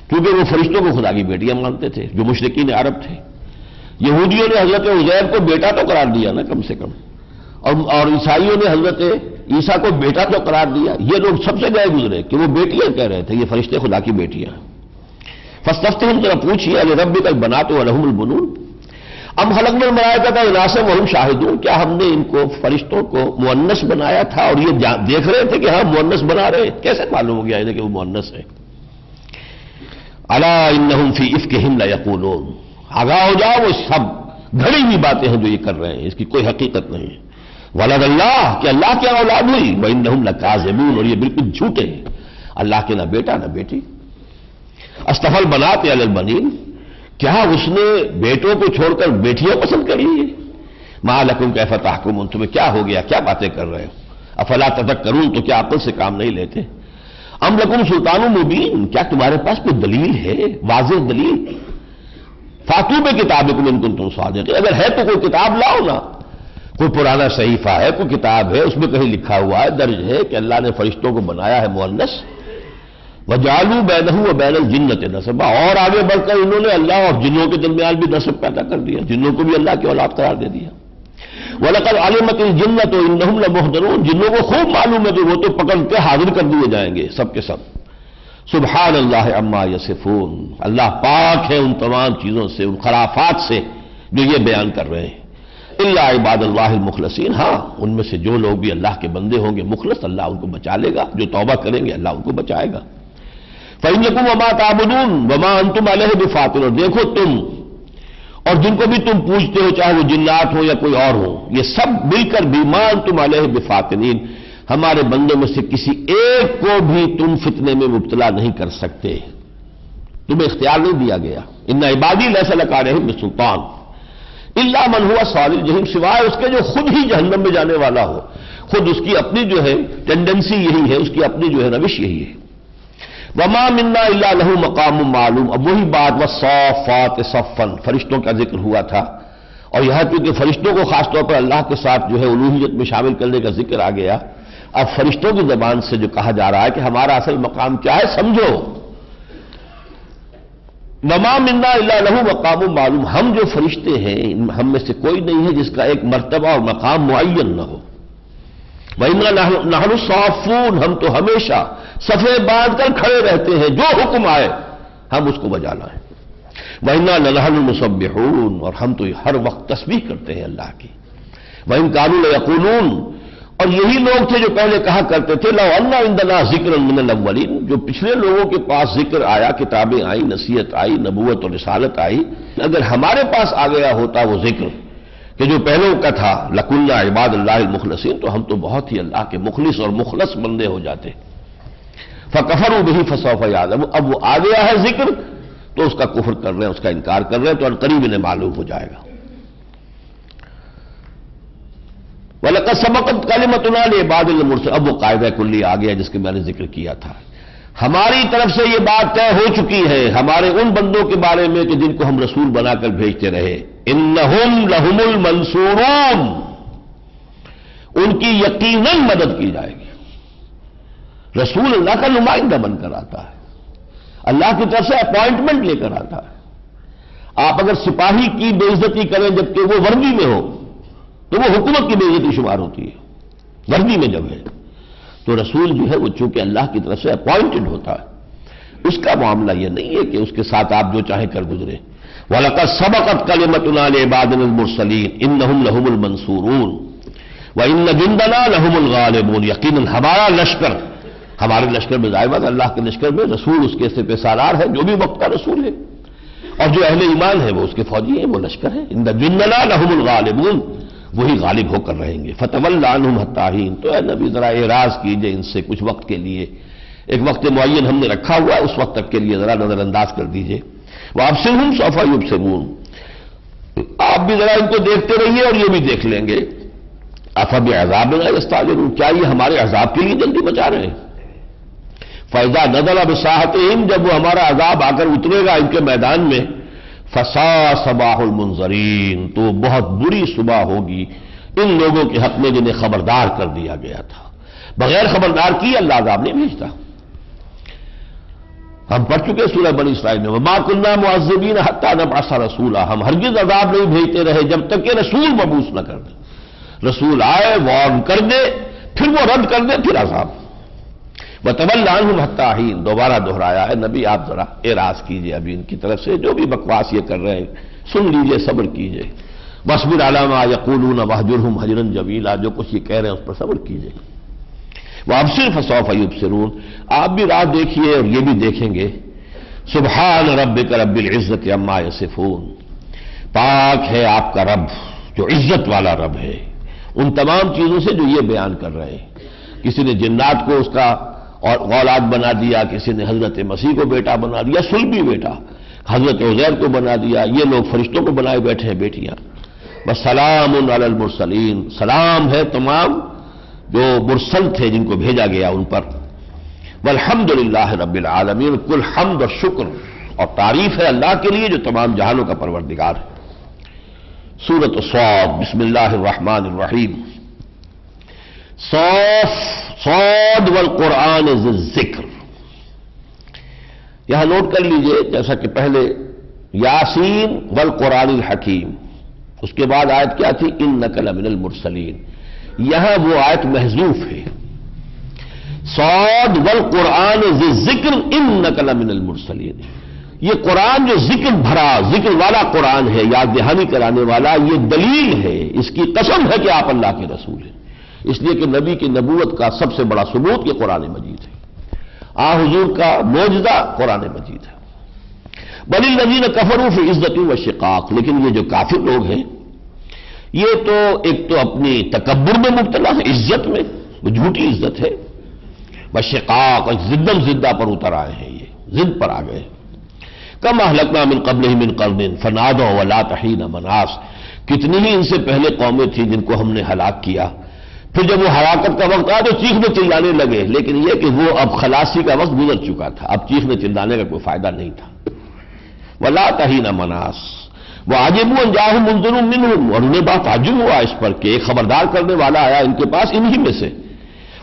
کیونکہ وہ فرشتوں کو خدا کی بیٹیاں مانتے تھے جو مشرکین عرب تھے. یہودیوں نے حضرت عزیر کو بیٹا تو قرار دیا نا کم سے کم, اور عیسائیوں نے حضرت عیسیٰ کو بیٹا تو قرار دیا. یہ لوگ سب سے گئے گزرے کہ وہ بیٹیاں کہہ رہے تھے, یہ فرشتے خدا کی بیٹیاں. فاستفتہم, ذرا پوچھئے لربک البنات ولہم البنون ام خلقنا الملائکۃ اناثا وہم شاہدون, کیا ہم نے ان کو فرشتوں کو مؤنث بنایا تھا اور یہ دیکھ رہے تھے کہ ہاں مؤنث بنا رہے, کیسے معلوم ہو گیا انہیں کہ وہ مؤنث ہے؟ الا انہم فی افکہم لیقولون, آگاہ ہو جاؤ وہ سب گھڑی ہوئی باتیں ہیں جو یہ کر رہے ہیں, اس کی کوئی حقیقت نہیں ہے. ولد اللہ, کہ اللہ کی اولاد ہوئی, وانہم لکاذبون, اور یہ بالکل جھوٹے ہیں, اللہ کے نہ بیٹا نہ بیٹی. اصطفی البنات علی البنین, کیا اس نے بیٹوں کو چھوڑ کر بیٹیاں پسند کری ہے؟ ما لکم کیف تحکمون, تمہیں کیا ہو گیا, کیا باتیں کر رہے ہو؟ افلا تذکرون, تو کیا عقل سے کام نہیں لیتے؟ ام لکم سلطان مبین, کیا تمہارے پاس کوئی دلیل ہے, واضح دلیل؟ فاتوا بکتابکم ان کنتم صادقین, اگر ہے تو کوئی کتاب لاؤ نا, کوئی پرانا صحیفہ ہے, کوئی کتاب ہے, اس میں کہیں لکھا ہوا ہے, درج ہے کہ اللہ نے فرشتوں کو بنایا ہے مؤنث. وَجَعَلُوا بَيْنَهُ وَبَيْنَ الْجِنَّةِ نَسَبًا, اور آگے بڑھ کر انہوں نے اللہ اور جنوں کے درمیان بھی نسب پیدا کر دیا, جنوں کو بھی اللہ کی اولاد قرار دے دیا. وَلَقَدْ عَلِمَتِ الْجِنَّةُ إِنَّهُمْ لَمُحْضَرُونَ, جنوں کو خوب معلوم ہے کہ وہ تو پکڑ کے حاضر کر دیے جائیں گے سب کے سب. سبحان اللہ عما یصفون, اللہ پاک ہے ان تمام چیزوں سے, ان خرافات سے جو یہ بیان کر رہے ہیں. الا عباد اللہ المخلصین, ہاں ان میں سے جو لوگ بھی اللہ کے بندے ہوں گے مخلص, اللہ ان کو بچا لے گا, جو توبہ کریں گے اللہ ان کو بچائے گا. فَإِنَّكُمْ وَمَا تَعْبُدُونَ وَمَا أَنْتُمْ عَلَيْهِ بِفَاتِنُونَ, اور دیکھو تم اور جن کو بھی تم پوجتے ہو, چاہے وہ جنات ہو یا کوئی اور ہو, یہ سب مل کر بھی مَا أَنْتُمْ عَلَيْهِ بِفَاتِنِينَ, ہمارے بندوں میں سے کسی ایک کو بھی تم فتنے میں مبتلا نہیں کر سکتے, تمہیں اختیار نہیں دیا گیا. ان عبادی لیس لک علیہم بسلطان الا من هو صال الجحیم, سوائے اس کے جو خود ہی جہنم میں جانے والا ہو, خود اس کی اپنی جو ہے ٹینڈنسی یہی ہے, اس کی اپنی جو ہے روش یہی ہے. وما منا الا له مقام معلوم, اب وہی بات والصافات صفا, فرشتوں کا ذکر ہوا تھا, اور یہاں کیونکہ فرشتوں کو خاص طور پر اللہ کے ساتھ جو ہے الوہیت میں شامل کرنے کا ذکر آ گیا, اب فرشتوں کی زبان سے جو کہا جا رہا ہے کہ ہمارا اصل مقام کیا ہے سمجھو. وما منا الا له مقام معلوم, ہم جو فرشتے ہیں ہم میں سے کوئی نہیں ہے جس کا ایک مرتبہ اور مقام معین نہ ہو. وَإِنَّا نَحْنُ الصَّافُّونَ, ہم تو ہمیشہ صفے باندھ کر کھڑے رہتے ہیں, جو حکم آئے ہم اس کو بجا لائیں. وَإِنَّا لَنَحْنُ الْمُسَبِّحُونَ, اور ہم تو ہر وقت تسبیح کرتے ہیں اللہ کی. وَإِن كَانُوا لَيَقُولُونَ, اور یہی لوگ تھے جو پہلے کہا کرتے تھے لَوْ أَنَّ عِندَنَا ذِكْرًا مِنَ الْأَوَّلِينَ, جو پچھلے لوگوں کے پاس ذکر آیا, کتابیں آئی, نصیحت آئی, نبوت اور رسالت آئی, اگر ہمارے پاس آ گیا ہوتا وہ ذکر کہ جو پہلوں کا تھا لَكُنَّا عِبَادَ اللَّهِ الْمُخْلَصِينَ، تو ہم تو بہت ہی اللہ کے مخلص اور مخلص بندے ہو جاتے. فَكَفَرُوا بِهِ فَسَوْفَ يَعْلَمُونَ، اب وہ آ گیا ہے ذکر تو اس کا کفر کر رہے ہیں، اس کا انکار کر رہے ہیں، تو عنقریب انہیں معلوم ہو جائے گا. وَلَقَدْ سَبَقَتْ كَلِمَتُنَا لِعِبَادِنَا الْمُرْسَلِينَ، اب وہ قاعدہ کلی آ گیا جس کے میں نے ذکر کیا تھا. ہماری طرف سے یہ بات طے ہو چکی ہے ہمارے ان بندوں کے بارے میں کہ جن کو ہم رسول بنا کر بھیجتے رہے. اِنَّهُمْ لَهُمُ الْمَنْصُورُونَ، ان کی یقیناً مدد کی جائے گی. رسول اللہ کا نمائندہ بن کر آتا ہے، اللہ کی طرف سے اپوائنٹمنٹ لے کر آتا ہے. آپ اگر سپاہی کی بے عزتی کریں جبکہ وہ وردی میں ہو تو وہ حکومت کی بے عزتی شمار ہوتی ہے. وردی میں جب ہے تو رسول جو ہے وہ چونکہ اللہ کی طرف سے اپوائنٹڈ ہوتا ہے، اس کا معاملہ یہ نہیں ہے کہ اس کے ساتھ آپ جو چاہیں کر گزرے. وَلَقَدْ سَبَقَتْ كَلِمَتُنَا لِعِبَادِنَا الْمُرْسَلِينَ إِنَّهُمْ لَهُمُ الْمَنْصُورُونَ وَإِنَّ جُنْدَنَا لَهُمُ الْغَالِبُونَ، یقیناً ہمارا لشکر، ہمارے لشکر میں ظاہر بات اللہ کے لشکر میں رسول اس کے سپہ سالار ہے، جو بھی وقت کا رسول ہے، اور جو اہل ایمان ہے وہ اس کے فوجی ہیں، وہ لشکر ہے. إِنَّ جُنْدَنَا لَهُمُ الْغَالِبُونَ، وہی غالب ہو کر رہیں گے. فَتَوَلَّ عَنْهُمْ حَتَّىٰ حِينٍ، تو اے نبی ذرا اعراض کیجئے ان سے کچھ وقت کے لیے، ایک وقت معین ہم نے رکھا ہوا ہے، اس وقت تک کے لیے ذرا نظر انداز کر دیجئے. وَأَبْصِرْهُمْ سَوْفَ يُبْصِرُونَ، آپ بھی ذرا ان کو دیکھتے رہیے اور یہ بھی دیکھ لیں گے. أَفَبِعَذَابِنَا يَسْتَعْجِلُونَ، کیا یہ ہمارے عذاب کے لیے جلدی مچا رہے ہیں؟ فَإِذَا نَزَلَ بِسَاحَتِهِمْ، جب وہ ہمارا عذاب آ کر اترے گا ان کے میدان میں، فَسَاءَ صَبَاحُ الْمُنذَرِينَ، تو بہت بری صبح ہوگی ان لوگوں کے حق میں جنہیں خبردار کر دیا گیا تھا. بغیر خبردار کیے اللہ عذاب نہیں بھیجتا. ہم پڑھ چکے سورہ بنی اسرائیل میں وَمَا كُنَّا مُعَذِّبِينَ حَتَّىٰ نَبْعَثَ رَسُولًا، ہم ہرگز عذاب نہیں بھیجتے رہے جب تک کہ رسول مبعوث نہ کر دیں. رسول آئے، وارن کر دے، پھر وہ رد کر دے، پھر عذاب. وَتَوَلَّ عَنْهُمْ حَتَّىٰ حِينٍ، دوبارہ دہرایا ہے نبی آپ ذرا اعراض کیجئے ابھی ان کی طرف سے جو بھی بکواس یہ کر رہے ہیں، سن لیجئے، صبر کیجئے. وَاصْبِرْ عَلَىٰ مَا يَقُولُونَ وَاهْجُرْهُمْ هَجْرًا جَمِيلًا، جو کچھ یہ کہہ رہے ہیں اس پر صبر کیجئے. وَأَبْصِرْ فَسَوْفَ يُبْصِرُونَ، آپ بھی رات دیکھیے اور یہ بھی دیکھیں گے. سبحان ربک رب العزت عما یصفون، پاک ہے آپ کا رب جو عزت والا رب ہے ان تمام چیزوں سے جو یہ بیان کر رہے ہیں. کسی نے جنات کو اس کا اور اولاد بنا دیا، کسی نے حضرت مسیح کو بیٹا بنا دیا، صلبی بیٹا، حضرت عزیر کو بنا دیا، یہ لوگ فرشتوں کو بنائے بیٹھے ہیں بیٹیاں. بس سلام علی المرسلین، سلام ہے تمام جو مرسل تھے جن کو بھیجا گیا ان پر. والحمد للہ رب العالمین، کل حمد اور شکر اور تعریف ہے اللہ کے لیے جو تمام جہانوں کا پروردگار ہے. سورۃ صاد، بسم اللہ الرحمن الرحیم. صاد والقرآن ذی الذکر، یہاں نوٹ کر لیجئے جیسا کہ پہلے یاسین والقرآن الحکیم، اس کے بعد آیت کیا تھی انک لمن المرسلین، یہاں وہ آیت محذوف ہے. صاد والقرآن ذی الذکر انک لمن المرسلین، یہ قرآن جو ذکر بھرا، ذکر والا قرآن ہے، یاد دہانی کرانے والا، یہ دلیل ہے، اس کی قسم ہے کہ آپ اللہ کے رسول ہیں. اس لیے کہ نبی کی نبوت کا سب سے بڑا ثبوت یہ قرآن مجید ہے، حضور کا معجزہ قرآن مجید ہے. بل الذین کفروا فی عزت و شقاق، لیکن یہ جو کافر لوگ ہیں یہ تو ایک تو اپنی تکبر میں مبتلا ہے، عزت میں، وہ جھوٹی عزت ہے. وشقاق، زدہ پر اتر آئے ہیں، یہ ضد پر آ گئے. کم اہلکنا من قبلہم من قرن فنادوا ولات حین مناص، کتنی ہی ان سے پہلے قومیں تھیں جن کو ہم نے ہلاک کیا، پھر جب وہ ہلاکت کا وقت آیا تو چیخنے چلانے لگے، لیکن یہ کہ وہ اب خلاصی کا وقت گزر چکا تھا، اب چیخنے چلانے کا کوئی فائدہ نہیں تھا. ولات حین مناص وعجبوا ان جاءهم منذر منهم، اور انہیں بات تعجب ہوا اس پر کہ ایک خبردار کرنے والا آیا ان کے پاس انہی میں سے.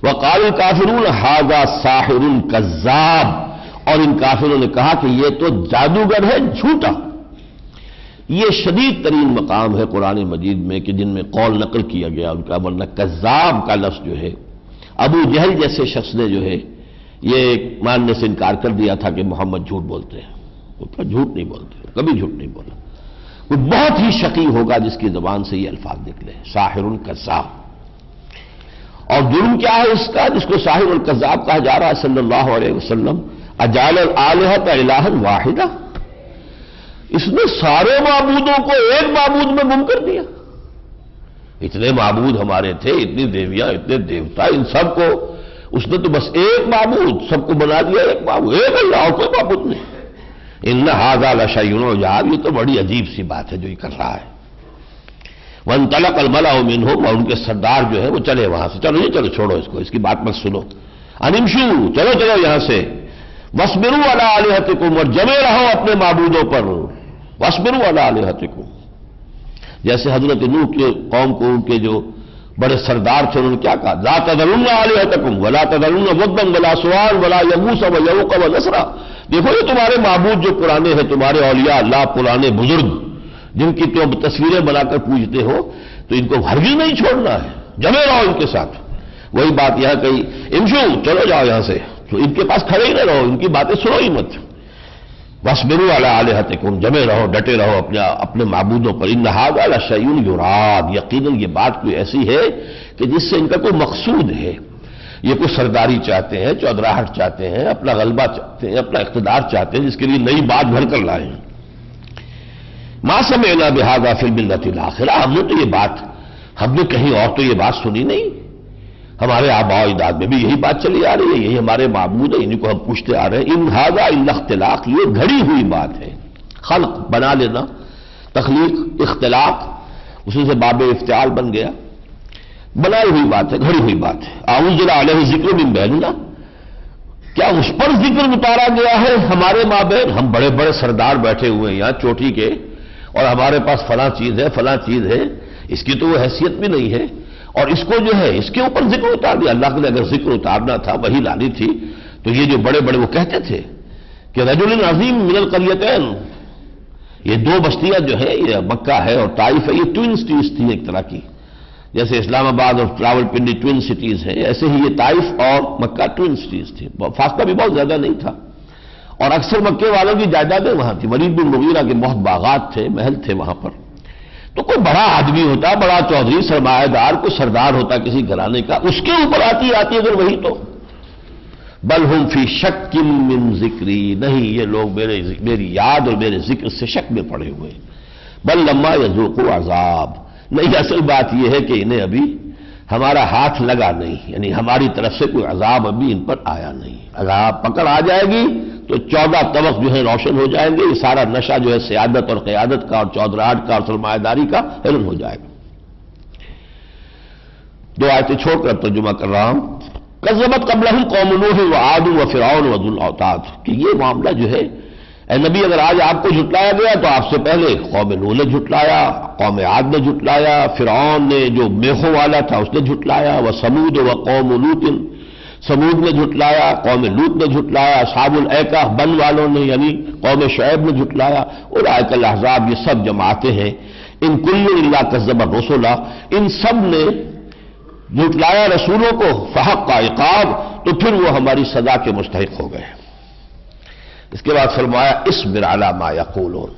وقال الکافرون ھذا ساحر کذاب، اور ان کافروں نے کہا کہ یہ تو جادوگر ہے جھوٹا. یہ شدید ترین مقام ہے قرآن مجید میں کہ جن میں قول نقل کیا گیا ان کا، ورنہ کذاب کا لفظ جو ہے ابو جہل جیسے شخص نے جو ہے یہ ماننے سے انکار کر دیا تھا کہ محمد جھوٹ بولتے ہیں. وہ جھوٹ نہیں بولتے، کبھی جھوٹ نہیں بولا. وہ بہت ہی شقی ہوگا جس کی زبان سے یہ الفاظ نکلے، ساحر کذاب. اور جرم کیا ہے اس کا جس کو ساحر الکذاب کہا جا رہا ہے صلی اللہ علیہ وسلم؟ اجعل الآلہۃ الہا واحدہ، اس نے سارے معبودوں کو ایک معبود میں گم کر دیا. اتنے معبود ہمارے تھے، اتنی دیویاں، اتنے دیوتا، ان سب کو اس نے تو بس ایک معبود سب کو بنا دیا، ایک معبود، ایک اللہ، اور کوئی معبود نہیں۔ ان ھذا لشیء عجاب، یہ تو بڑی عجیب سی بات ہے جو یہ کر رہا ہے۔ وانطلق الملأ منهم، اور ان کے سردار جو ہے وہ چلے وہاں سے، چلو یہ چلو چھوڑو اس کو، اس کی بات مت سنو، ان امشوا، چلو چلو یہاں سے، واصبروا علی آلہتکم، اور جمے رہو اپنے معبودوں پر، واصبروا علی آلہتکم۔ جیسے حضرت نوح کے قوم کو ان کے جو بڑے سردار تھے انہوں نے کیا کہا، لا تذرن آلہتکم ولا تذرن ودا ولا سواع ولا یغوث ویعوق ونسرا، دیکھو یہ تمہارے معبود جو پرانے ہیں، تمہارے اولیاء اللہ پرانے بزرگ جن کی تم تصویریں بنا کر پوجتے ہو، تو ان کو ہرگز نہیں چھوڑنا ہے، جمے رہو ان کے ساتھ۔ وہی بات یہاں کہی، امشو، چلو جاؤ یہاں سے، تو ان کے پاس کھڑے ہی نہ رہو، ان کی باتیں سنو ہی مت۔ واصبروا علی آلہتکم، جمے رہو، ڈٹے رہو اپنے معبودوں پر، ان ھذا لشیء یراد، یقیناً یہ بات کوئی ایسی ہے کہ جس سے ان کا کوئی مقصود ہے، یہ کوئی سرداری چاہتے ہیں، چودراہٹ چاہتے ہیں، اپنا غلبہ چاہتے ہیں، اپنا اقتدار چاہتے ہیں، جس کے لیے نئی بات بھر کر لائے ہیں۔ ما سمعنا بہذا فی الملۃ الاخرہ، ہم نے تو یہ بات، ہم نے کہیں اور تو یہ بات سنی نہیں، ہمارے آباء و اجداد میں بھی یہی بات چلی آ رہی ہے، یہی ہمارے معبود ہیں، انہیں کو ہم پوچھتے آ رہے ہیں۔ ان ھذا الا اختلاق، یہ گھڑی ہوئی بات ہے، خلق بنا لینا، تخلیق، اختلاق، اسی سے باب افتعال بن گیا، بنائی ہوئی بات ہے، گھڑی ہوئی بات ہے۔ انزل علیہ ذکر من بیننا، کیا اس پر ذکر اتارا گیا ہے ہمارے مابین؟ ہم بڑے بڑے سردار بیٹھے ہوئے ہیں یہاں چوٹی کے، اور ہمارے پاس فلاں چیز ہے، فلاں چیز ہے، اس کی تو وہ حیثیت بھی نہیں ہے، اور اس کو جو ہے اس کے اوپر ذکر اتار دیا۔ اللہ کے لیے اگر ذکر اتارنا تھا، وہی لانی تھی، تو یہ جو بڑے بڑے وہ کہتے تھے کہ رجل عظیم من القریتین، یہ دو بستیاں جو ہے، یہ مکہ ہے اور طائف ہے، یہ ٹوین سٹیز تھی ایک طرح کی، جیسے اسلام آباد اور راولپنڈی ٹوین سٹیز ہیں، ایسے ہی یہ طائف اور مکہ ٹوین سٹیز تھی، فاصلہ بھی بہت زیادہ نہیں تھا، اور اکثر مکے والوں کی جائیدادیں وہاں تھی، ولید بن مغیرہ کے بہت باغات تھے، محل تھے وہاں پر۔ تو کوئی بڑا آدمی ہوتا، بڑا چودھری، سرمایہ دار، کوئی سردار ہوتا کسی گھرانے کا، اس کے اوپر آتی اگر وہی تو بل ہم فی شک من ذکری، نہیں یہ لوگ میری یاد اور میرے ذکر سے شک میں پڑے ہوئے، بل لما یذوقوا عذاب، نہیں اصل بات یہ ہے کہ انہیں ابھی ہمارا ہاتھ لگا نہیں، یعنی ہماری طرف سے کوئی عذاب ابھی ان پر آیا نہیں، عذاب پکڑ آ جائے گی تو 14 طبق جو ہے روشن ہو جائیں گے، یہ سارا نشہ جو ہے سیادت اور قیادت کا اور چودراہٹ کا اور سرمایہ داری کا علم ہو جائے گا۔ دو آیتیں چھوڑ کر ترجمہ کر رہا ہوں۔ کذبت قبلہم قوم نوح وعاد وفرعون وذو الاوتاد، کہ یہ معاملہ جو ہے اے نبی اگر آج آپ کو جھٹلایا گیا تو آپ سے پہلے قوم نوح نے جھٹلایا، قوم عاد نے جھٹلایا، فرعون نے جو میخوں والا تھا اس نے جھٹلایا، وثمود وقوم لوط، سمود نے جھٹلایا، قوم لوط نے جھٹلایا، اصحاب الایکہ بن والوں نے یعنی قوم شعیب نے جھٹلایا، اولئک الاحزاب، یہ سب جماعتیں ہیں، ان کل الا کذب الرسل، ان سب نے جھٹلایا رسولوں کو، فحق عقاب، تو پھر وہ ہماری سزا کے مستحق ہو گئے۔ اس کے بعد فرمایا اصبر علی ما یقولون،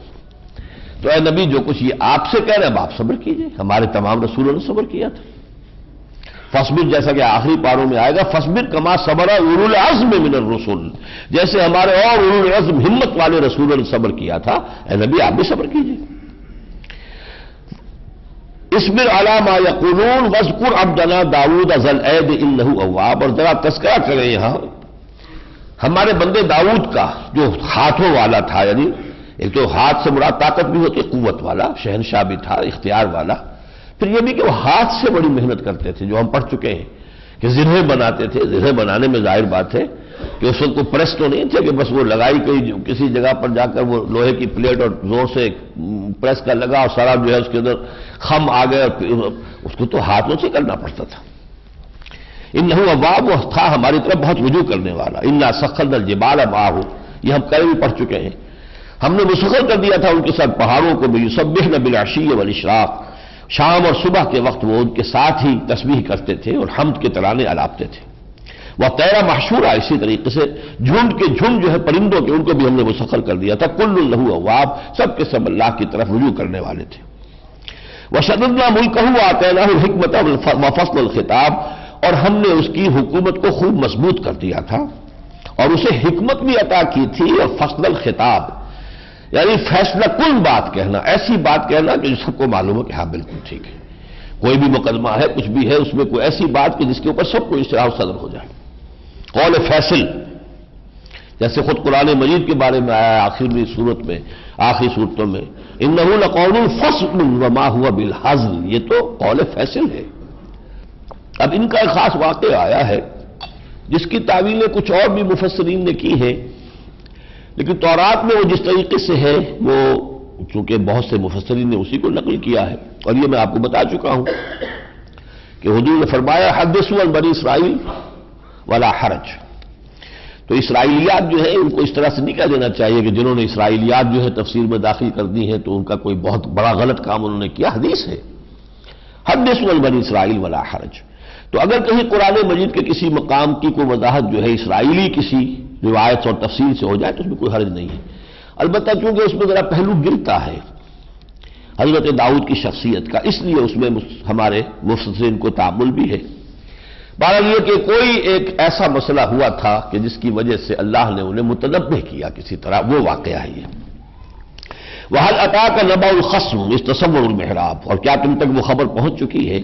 تو اے نبی جو کچھ یہ آپ سے کہہ رہے ہیں آپ صبر کیجئے، ہمارے تمام رسولوں نے صبر کیا تھا۔ فاصبر جیسا کہ آخری پاروں میں آئے گا، فاصبر کما صبر اولو العزم من الرسل، جیسے ہمارے اور اولو العزم ہمت والے رسولوں نے صبر کیا تھا، اے نبی آپ بھی صبر کیجئے۔ اصبر علی ما یقولون واذکر عبدنا داؤد ذا الاید انہ اواب، اور ذرا تذکرہ کریں یہاں ہمارے بندے داؤد کا جو ہاتھوں والا تھا، یعنی ایک تو ہاتھ سے مراد طاقت بھی ہوتی، قوت والا، شہنشاہ بھی تھا، اختیار والا، پھر یہ بھی کہ وہ ہاتھ سے بڑی محنت کرتے تھے، جو ہم پڑھ چکے ہیں کہ زرہیں بناتے تھے۔ زرہیں بنانے میں ظاہر بات ہے کہ اس وقت کو پریس تو نہیں تھے کہ بس وہ لگائی کسی جگہ پر جا کر وہ لوہے کی پلیٹ اور زور سے پریس کا لگا اور سارا جو ہے اس کے اندر خم آ گئے، اور اس کو تو ہاتھوں سے کرنا پڑتا تھا۔ انہ اواب، وہ تھا ہماری طرف بہت رجوع کرنے والا۔ انا سخرنا الجبال معہ، یہ ہم کل بھی پڑھ چکے ہیں، ہم نے مسخر کر دیا تھا ان کے ساتھ پہاڑوں کو بھی، یسبحن بالعشی والاشراق، شام اور صبح کے وقت وہ ان کے ساتھ ہی تسبیح کرتے تھے اور حمد کے ترانے الاپتے تھے۔ وہ طیرہ محشورہ، اسی طریقے سے جھنڈ کے جھنڈ جو ہے پرندوں کے، ان کو بھی ہم نے مسخر کر دیا تھا۔ کل لہ اواب، سب کے سب اللہ کی طرف رجوع کرنے والے تھے۔ وشددنا ملکہ وآتیناہ الحکمۃ وفصل الخطاب، اور ہم نے اس کی حکومت کو خوب مضبوط کر دیا تھا اور اسے حکمت بھی عطا کی تھی، اور فصل الخطاب یعنی فیصلہ کن بات کہنا، ایسی بات کہنا کہ سب کو معلوم ہو کہ ہاں بالکل ٹھیک ہے۔ کوئی بھی مقدمہ ہے، کچھ بھی ہے، اس میں کوئی ایسی بات کہ جس کے اوپر سب کو اشتراک صدر ہو جائے، قول فیصل، جیسے خود قرآن مجید کے بارے میں آیا آخری صورت میں، آخری صورتوں میں، انہ لقول فصل وما هو بالحزل، یہ تو قول فیصل ہے۔ اب ان کا ایک خاص واقعہ آیا ہے جس کی تعویلیں کچھ اور بھی مفسرین نے کی ہیں، لیکن تورات میں وہ جس طریقے سے ہے وہ چونکہ بہت سے مفسرین نے اسی کو نقل کیا ہے، اور یہ میں آپ کو بتا چکا ہوں کہ حضور نے فرمایا حدثوا عن بنی اسرائیل ولا حرج۔ تو اسرائیلیات جو ہے ان کو اس طرح سے نہیں کہہ دینا چاہیے کہ جنہوں نے اسرائیلیات جو ہے تفسیر میں داخل کر دی ہیں تو ان کا کوئی بہت بڑا غلط کام انہوں نے کیا، حدیث ہے حدثوا عن بنی اسرائیل ولا حرج۔ تو اگر کہیں قرآن مجید کے کسی مقام کی کوئی وضاحت جو ہے اسرائیلی کسی روایت اور تفسیر سے ہو جائے تو اس میں کوئی حرج نہیں ہے، البتہ چونکہ اس میں ذرا پہلو گرتا ہے حضرت داؤد کی شخصیت کا، اس لیے اس میں ہمارے مفسرین کو تعامل بھی ہے۔ بہرحال یہ کہ کوئی ایک ایسا مسئلہ ہوا تھا کہ جس کی وجہ سے اللہ نے انہیں متنبہ کیا کسی طرح، وہ واقعہ ہے یہ۔ وَهَلْ أَتَاكَ نَبَأُ الْخَصْمِ إِذْ تَسَوَّرُوا الْمِحْرَابَ، اور کیا تم تک وہ خبر پہنچ چکی ہے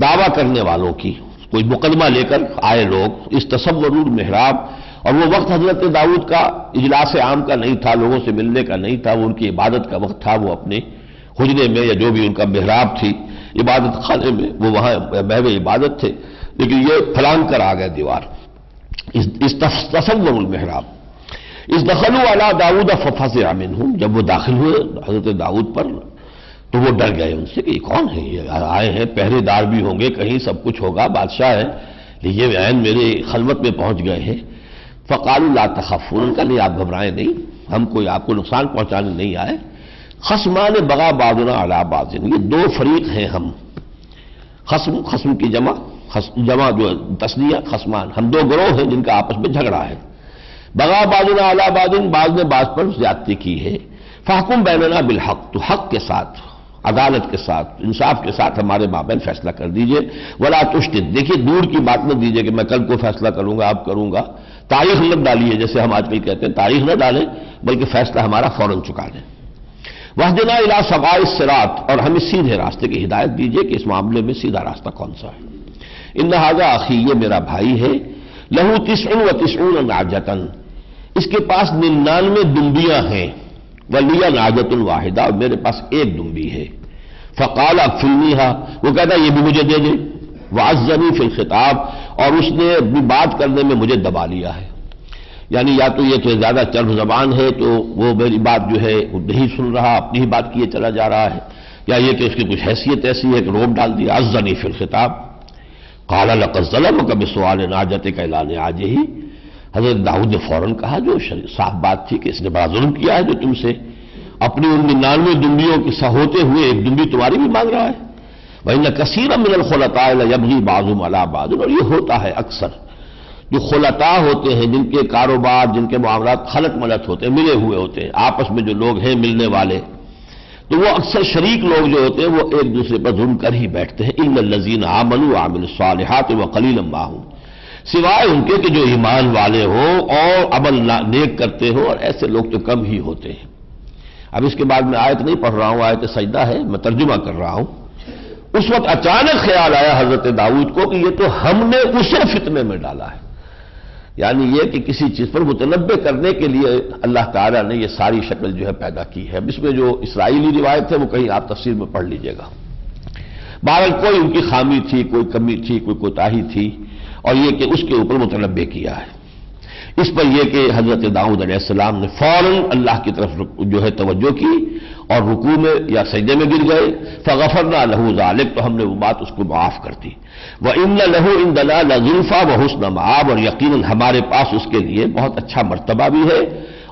دعویٰ کرنے والوں کی، کوئی مقدمہ لے کر آئے لوگ، اس تصوروا المحراب، اور وہ وقت حضرت داؤد کا اجلاس عام کا نہیں تھا، لوگوں سے ملنے کا نہیں تھا، وہ ان کی عبادت کا وقت تھا، وہ اپنے حجرے میں یا جو بھی ان کا محراب تھی عبادت خانے میں وہ وہاں محو عبادت تھے، لیکن یہ پھلانگ کر آ گئے دیوار، اس تصوروا المحراب اس دخلوا علی داؤد ففزع منہم، جب وہ داخل ہوئے حضرت داؤد پر تو وہ ڈر گئے ان سے کہ یہ کون ہے، یہ آئے ہیں، پہرے دار بھی ہوں گے، کہیں سب کچھ ہوگا، بادشاہ ہے، یہ عین میرے خلوت میں پہنچ گئے ہیں۔ فقالوا لا تخافوا، ان کا نہیں آپ گھبرائیں نہیں، ہم کوئی آپ کو نقصان پہنچانے نہیں آئے۔ خصمان بغى بعضنا على بعض، یہ دو فریق ہیں ہم، خصم کی جمع جو تسنیہ خصمان، ہم دو گروہ ہیں جن کا آپس میں جھگڑا ہے۔ بغى بعضنا على بعض، بعض نے بعض پر زیادتی کی ہے۔ فاحکم بیننا بالحق، تو حق کے ساتھ، عدالت کے ساتھ، انصاف کے ساتھ ہمارے مابین فیصلہ کر دیجئے۔ ولا تشتت، دیکھیے دور کی بات نہ دیجئے کہ میں کل کو فیصلہ کروں گا، اب کروں گا، تاریخ نہ ڈالیے، جیسے ہم آج کل کہتے ہیں تاریخ نہ ڈالیں، بلکہ فیصلہ ہمارا فوراً چکا دیں۔ واہدنا الی سواء الصراط، اور ہمیں سیدھے راستے کی ہدایت دیجئے کہ اس معاملے میں سیدھا راستہ کون سا ہے۔ ان ھذا اخی، یہ میرا بھائی ہے، لہ 99 نعجۃ، اس کے پاس 99 دمبیاں ہیں، ولی نعجۃ واحدہ، اور میرے پاس ایک دمبی ہے۔ فقال اکفلنیھا، وہ کہتا یہ بھی مجھے دے دے۔ وعزنی فی الخطاب، اور اس نے اپنی بات کرنے میں مجھے دبا لیا ہے، یعنی یا تو یہ کہ زیادہ چرب زبان ہے تو وہ میری بات جو ہے وہ نہیں سن رہا، اپنی ہی بات کیے چلا جا رہا ہے، یا یہ کہ اس کی کچھ حیثیت ایسی ہے کہ روب ڈال دیا۔ عزنی فی الخطاب۔ قال لقد ظلمک بسؤال نعجتک الی نعاجہ، حضرت داؤد نے فوراً کہا جو صاف بات تھی کہ اس نے بڑا ظلم کیا ہے جو تم سے اپنی ان 99 دمبیوں کے ہوتے ہوئے ایک دمبی تمہاری بھی مانگ رہا ہے۔ وَإِنَّ كَثِيرًا مِنَ الْخُلَطَاءِ لَيَبْغِي بَعْضُهُمْ عَلَى بَعْضٍ، اور یہ ہوتا ہے اکثر، جو خلطاء ہوتے ہیں جن کے کاروبار، جن کے معاملات خلط ملط ہوتے ہیں، ملے ہوئے ہوتے ہیں، آپس میں جو لوگ ہیں ملنے والے، تو وہ اکثر شریک لوگ جو ہوتے ہیں وہ ایک دوسرے پر ظلم کر ہی بیٹھتے ہیں۔ إِلَّا الَّذِينَ آمَنُوا وَعَمِلُوا الصَّالِحَاتِ وَقَلِيلٌ مَّا هُمْ، سوائے ان کے کہ جو ایمان والے ہوں اور عمل نیک کرتے ہوں، اور ایسے لوگ تو کم ہی ہوتے ہیں۔ اب اس کے بعد میں آیت نہیں پڑھ رہا ہوں، آیت سجدہ ہے، میں ترجمہ کر رہا ہوں۔ اس وقت اچانک خیال آیا حضرت داؤد کو کہ یہ تو ہم نے اسے فتنے میں ڈالا ہے، یعنی یہ کہ کسی چیز پر متنبہ کرنے کے لیے اللہ تعالیٰ نے یہ ساری شکل جو ہے پیدا کی ہے۔ اس میں جو اسرائیلی روایت ہے وہ کہیں آپ تفسیر میں پڑھ لیجئے گا۔ بہرحال کوئی ان کی خامی تھی، کوئی کمی تھی، کوئی کوتاہی تھی، اور یہ کہ اس کے اوپر متنبہ کیا ہے۔ اس پر یہ کہ حضرت داؤد علیہ السلام نے فوراً اللہ کی طرف جو ہے توجہ کی اور رکوع میں یا سجدے میں گر گئے۔ فغفرنا له ذلك، تو ہم نے وہ بات اس کو معاف کر دی۔ وَإِنَّ لَهُ عِندَنَا لَزُلْفَىٰ وَحُسْنَ مَآبٍ، اور یقیناً ہمارے پاس اس کے لیے بہت اچھا مرتبہ بھی ہے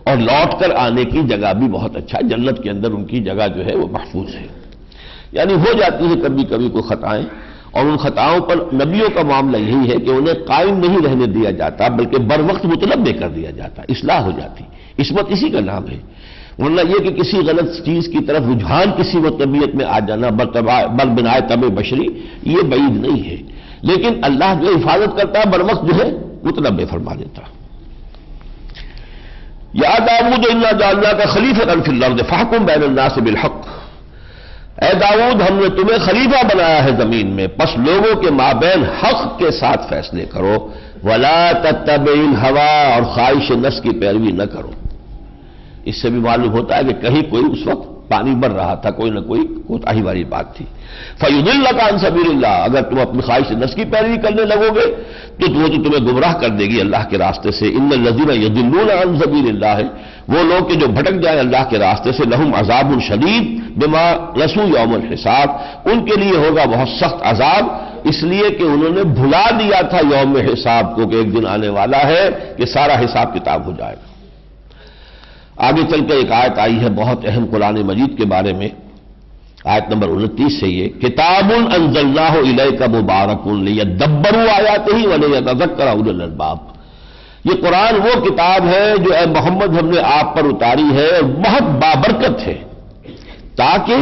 اور لوٹ کر آنے کی جگہ بھی بہت اچھا، جنت کے اندر ان کی جگہ جو ہے وہ محفوظ ہے۔ یعنی ہو جاتی ہے کبھی کبھی کوئی خطائیں، اور ان خطاؤں پر نبیوں کا معاملہ یہی ہے کہ انہیں قائم نہیں رہنے دیا جاتا بلکہ بر وقت متنبہ کر دیا جاتا، اصلاح ہو جاتی، عصمت اسی کا نام ہے۔ ورنہ یہ کہ کسی غلط چیز کی طرف رجحان کسی وقت طبیعت میں آ جانا بر بنائے طبع بشری، یہ بعید نہیں ہے، لیکن اللہ جو حفاظت کرتا ہے بر وقت جو ہے متنبہ فرما دیتا۔ یا داؤد انا جعلناک خلیفۃ فی الارض فاحکم بین الناس بالحق، اے داؤد ہم نے تمہیں خلیفہ بنایا ہے زمین میں، پس لوگوں کے مابین حق کے ساتھ فیصلے کرو، ولا تتبع الہوی، اور خواہش نفس کی پیروی نہ کرو۔ اس سے بھی معلوم ہوتا ہے کہ کہیں کوئی اس وقت پانی بھر رہا تھا، کوئی نہ کوئی کوتاہی والی بات تھی۔ فَيُضِلَّكَ عَن سَبِيلِ اللَّهِ، اگر تم اپنی خواہش نفس کی پیروی کرنے لگو گے تو وہ تو تمہیں گمراہ کر دے گی اللہ کے راستے سے۔ إِنَّ الَّذِينَ يَضِلُّونَ عَن سَبِيلِ اللَّهِ، وہ لوگ کہ جو بھٹک جائیں اللہ کے راستے سے، لَهُمْ عَذَابٌ شَدِيدٌ بِمَا نَسُوا يَوْمَ الْحِسَابِ، ان کے لیے ہوگا بہت سخت عذاب، اس لیے کہ انہوں نے بھلا دیا تھا یوم حساب کو، کہ ایک دن آنے والا ہے کہ سارا حساب کتاب ہو جائے گا۔ آگے چل کے ایک آیت آئی ہے بہت اہم قرآن مجید کے بارے میں، آیت نمبر 29 سے یہ کتاب انزلناہ الیک مبارک لیدبروا آیاتہ ولیتذکر اولو الالباب، یہ قرآن وہ کتاب ہے جو اے محمد ہم نے آپ پر اتاری ہے اور بہت بابرکت ہے، تاکہ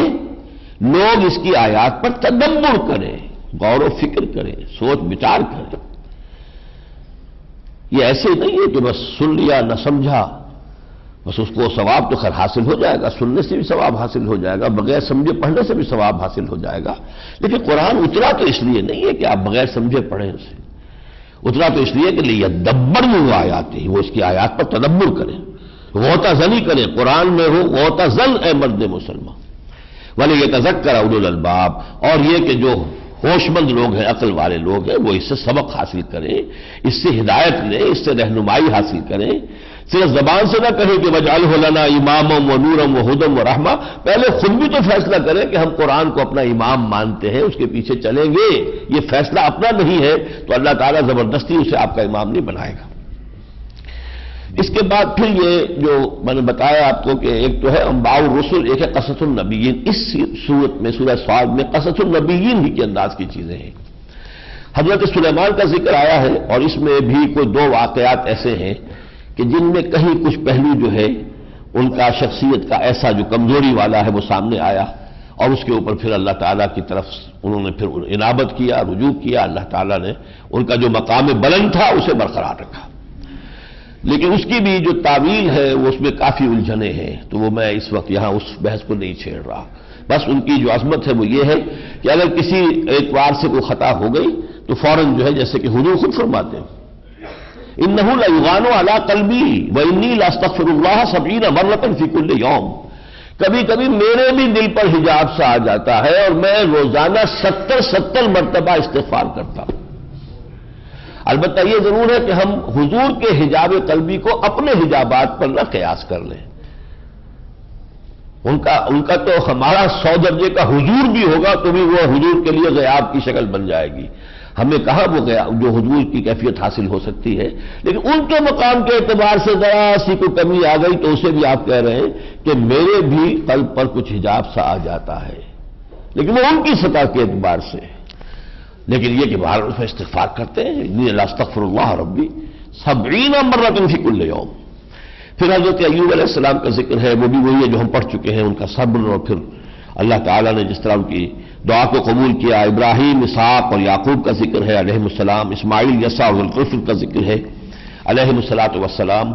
لوگ اس کی آیات پر تدبر کریں، غور و فکر کریں، سوچ بچار کریں۔ یہ ایسے نہیں ہے کہ بس سن لیا نہ سمجھا، بس اس کو ثواب تو خیر حاصل ہو جائے گا، سننے سے بھی ثواب حاصل ہو جائے گا، بغیر سمجھے پڑھنے سے بھی ثواب حاصل ہو جائے گا، لیکن قرآن اترا تو اس لیے نہیں ہے کہ آپ بغیر سمجھے پڑھیں اسے، اترا تو اس لیے کہ لیدبروا آیاتہ، وہ اس کی آیات پر تدبر کریں، غوطہ زنی کریں، قرآن میں ہو غوطہ زن اے مرد مسلمان، ولیتذکر اولو الالباب، اور یہ کہ جو ہوش مند لوگ ہیں، عقل والے لوگ ہیں، وہ اس سے سبق حاصل کریں، اس سے ہدایت لیں، اس سے رہنمائی حاصل کریں، صرف زبان سے نہ کہیں کہ وجعلہ لنا اماما ونورا وہدی ورحمہ، پہلے خود بھی تو فیصلہ کریں کہ ہم قرآن کو اپنا امام مانتے ہیں، اس کے پیچھے چلیں گے، یہ فیصلہ اپنا نہیں ہے تو اللہ تعالیٰ زبردستی اسے آپ کا امام نہیں بنائے گا۔ اس کے بعد پھر یہ جو میں نے بتایا آپ کو کہ ایک تو ہے انباء الرسل، ایک ہے قصص النبیین، اس صورت میں سورہ صاد میں قصص النبیین ہی کے انداز کی چیزیں ہیں۔ حضرت سلیمان کا ذکر آیا ہے اور اس میں بھی کوئی دو واقعات ایسے ہیں کہ جن میں کہیں کچھ پہلو جو ہے ان کا شخصیت کا ایسا جو کمزوری والا ہے وہ سامنے آیا، اور اس کے اوپر پھر اللہ تعالیٰ کی طرف انہوں نے پھر انابت کیا، رجوع کیا، اللہ تعالیٰ نے ان کا جو مقام بلند تھا اسے برقرار رکھا۔ لیکن اس کی بھی جو تعویل ہے وہ اس میں کافی الجھنیں ہیں، تو وہ میں اس وقت یہاں اس بحث کو نہیں چھیڑ رہا، بس ان کی جو عظمت ہے وہ یہ ہے کہ اگر کسی اعتبار سے کوئی خطا ہو گئی تو فوراً جو ہے جیسے کہ حضور خود فرماتے ہیں انہ لیغان علی قلبی وانی لاستغفر اللہ 70 مرۃ فی کل یوم، کبھی کبھی میرے بھی دل پر حجاب سا آ جاتا ہے اور میں روزانہ 70 مرتبہ استغفار کرتا ہوں۔ البتہ یہ ضرور ہے کہ ہم حضور کے حجاب قلبی کو اپنے حجابات پر نہ قیاس کر لیں، ان کا تو ہمارا 100 درجے کا حضور بھی ہوگا تو بھی وہ حضور کے لیے غیاب کی شکل بن جائے گی، ہمیں کہاں وہ جو حضور کی کیفیت حاصل ہو سکتی ہے، لیکن ان کے مقام کے اعتبار سے ذرا سی کوئی کمی آ گئی تو اسے بھی آپ کہہ رہے ہیں کہ میرے بھی قلب پر کچھ حجاب سا آ جاتا ہے، لیکن وہ ان کی سطح کے اعتبار سے، لیکن یہ کہ باہر اس میں استغفار کرتے ہیں، انی لاستغفر اللہ ربی 70 مرۃ فی کل یوم۔ پھر حضرت ایوب علیہ السلام کا ذکر ہے، وہ بھی وہی ہے جو ہم پڑھ چکے ہیں، ان کا صبر، اور پھر اللہ تعالیٰ نے جس طرح ان کی دعا کو قبول کیا۔ ابراہیم، اسحاق اور یعقوب کا ذکر ہے علیہم السلام، اسماعیل، یسع اور ذوالکفل کا ذکر ہے علیہم السلام۔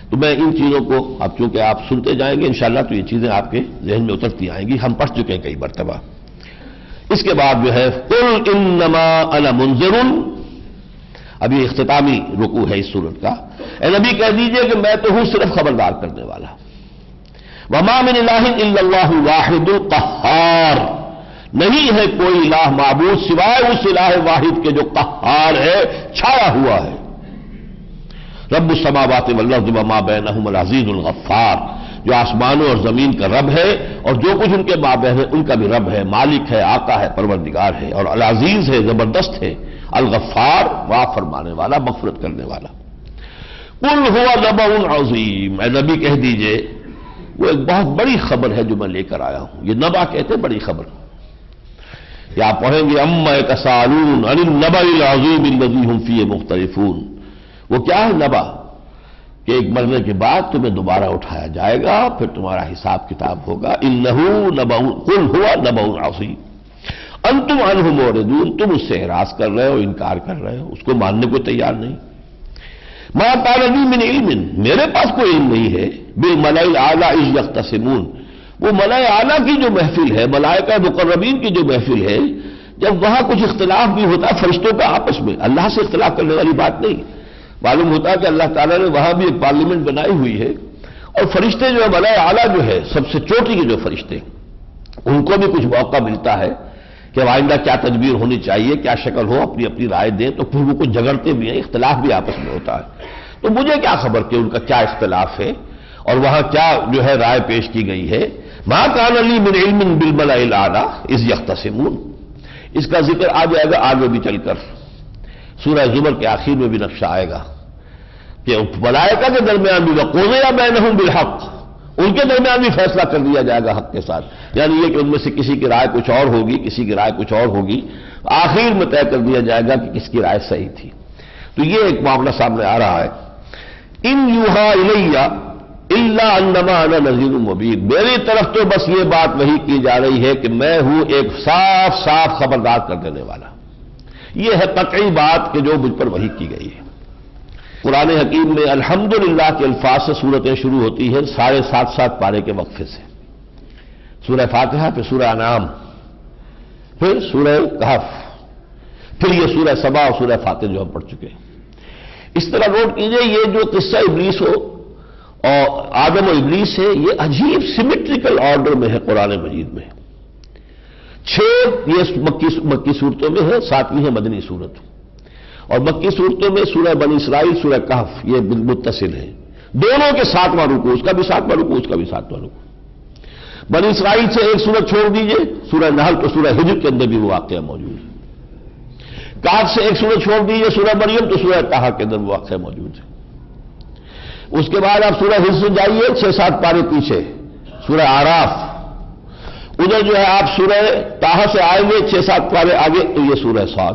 تو میں ان چیزوں کو اب چونکہ آپ سنتے جائیں گے انشاءاللہ تو یہ چیزیں آپ کے ذہن میں اترتی آئیں گی، ہم پڑھ چکے ہیں کئی مرتبہ۔ اس کے بعد جو ہے قل انما انا منذر، ابھی اختتامی رکوع ہے اس سورت کا، اے نبی کہہ دیجئے کہ میں تو ہوں صرف خبردار کرنے والا۔ وما من الہ الا اللہ الواحد القہار، نہیں ہے کوئی الہ معبود سوائے اس الہ واحد کے جو قہار ہے، چھایا ہوا ہے۔ رب السماوات والارض وما بینہما العزیز الغفار، جو آسمانوں اور زمین کا رب ہے اور جو کچھ ان کے مابین ہے ان کا بھی رب ہے، مالک ہے، آقا ہے، پروردگار ہے، اور العزیز ہے، زبردست ہے، الغفار معاف فرمانے والا، مغفرت کرنے والا۔ قل هو نبأ عظیم، اے نبی کہہ دیجئے وہ ایک بہت بڑی خبر ہے جو میں لے کر آیا ہوں۔ یہ نبأ کہتے ہیں بڑی خبر، یا آپ پڑھیں گے اما یتساءلون عن النبأ العظیم الذی هم فیہ مختلفون، وہ کیا ہے نبأ؟ کہ ایک مرنے کے بعد تمہیں دوبارہ اٹھایا جائے گا، پھر تمہارا حساب کتاب ہوگا۔ انہ نبأ، قل هو نبأ عظیم انتم عنہ معرضون، تم اس سے اعراض کر رہے ہو، انکار کر رہے ہو، اس کو ماننے کو تیار نہیں۔ ما کان لی من علم، میرے پاس کوئی علم نہیں ہے، بالملأ الاعلی اذ یختصمون، وہ ملائے اعلیٰ کی جو محفل ہے، ملائکہ مقربین کی جو محفل ہے، جب وہاں کچھ اختلاف بھی ہوتا ہے فرشتوں کا آپس میں، اللہ سے اختلاف کرنے والی بات نہیں، معلوم ہوتا ہے کہ اللہ تعالیٰ نے وہاں بھی ایک پارلیمنٹ بنائی ہوئی ہے، اور فرشتے جو ہے ملائے اعلیٰ جو ہے سب سے چوٹی کے جو فرشتے، ان کو بھی کچھ موقع ملتا ہے کہ آئندہ کیا تدبیر ہونی چاہیے، کیا شکل ہو، اپنی اپنی رائے دیں، تو پھر وہ کچھ جھگڑتے بھی ہیں، اختلاف بھی آپس میں ہوتا ہے۔ تو مجھے کیا خبر کہ ان کا کیا اختلاف ہے اور وہاں کیا جو ہے رائے پیش کی گئی ہے۔ ما کان لی من علم بالملأ الاعلی اذ یختصمون، اس کا ذکر آ جائے گا آگے بھی چل کر، سورہ زمر کے آخر میں بھی نقشہ آئے گا کہ ملائکہ کے درمیان بھی وقضی بینہم بالحق، ان کے درمیان بھی فیصلہ کر دیا جائے گا حق کے ساتھ، یعنی یہ کہ ان میں سے کسی کی رائے کچھ اور ہوگی، کسی کی رائے کچھ اور ہوگی، آخر میں طے کر دیا جائے گا کہ کس کی رائے صحیح تھی۔ تو یہ ایک معاملہ سامنے آ رہا ہے۔ ان یوحا الی الا انما انا نذیر مبین، میری طرف تو بس یہ بات وحی کی جا رہی ہے کہ میں ہوں ایک صاف صاف خبردار کر دینے والا، یہ ہے قطعی بات کہ جو مجھ پر وحی کی گئی ہے۔ قرآن حکیم میں الحمدللہ کے الفاظ سے صورتیں شروع ہوتی ہیں 7.5 پارے کے وقفے سے، سورہ فاتحہ، پھر سورہ انعام، پھر سورہ کہف، پھر یہ سورہ سبا اور سورہ فاتر جو ہم پڑھ چکے ہیں۔ اس طرح نوٹ کیجئے یہ جو قصہ ابلیس ہو اور آدم و ابلیس ہے، یہ عجیب سیمیٹریکل آرڈر میں ہے قرآن مجید میں۔ 6 یہ مکی صورتوں میں ہے، 7ویں ہے مدنی صورت، اور مکی صورتوں میں سورہ بنی اسرائیل، سورہ کہف یہ متصل ہے، دونوں کے 7واں رکوع، اس کا بھی 7واں رکوع، اس کا بھی 7واں رکوع۔ بنی اسرائیل سے ایک سورت چھوڑ دیجئے، سورہ نحل تو سورہ ہجر کے اندر بھی وہ واقعہ موجود ہے، کہف سے ایک سورت چھوڑ دیجئے سورہ مریم تو سورہ طٰہٰ کے اندر وہ واقعہ موجود ہے۔ اس کے بعد آپ سورہ ہجر سے جائیے 6-7 پارے پیچھے، سورہ آراف، ادھر جو ہے آپ سورہ طٰہٰ سے آئیں گے 6-7 پارے آگے تو یہ سورہ صاد۔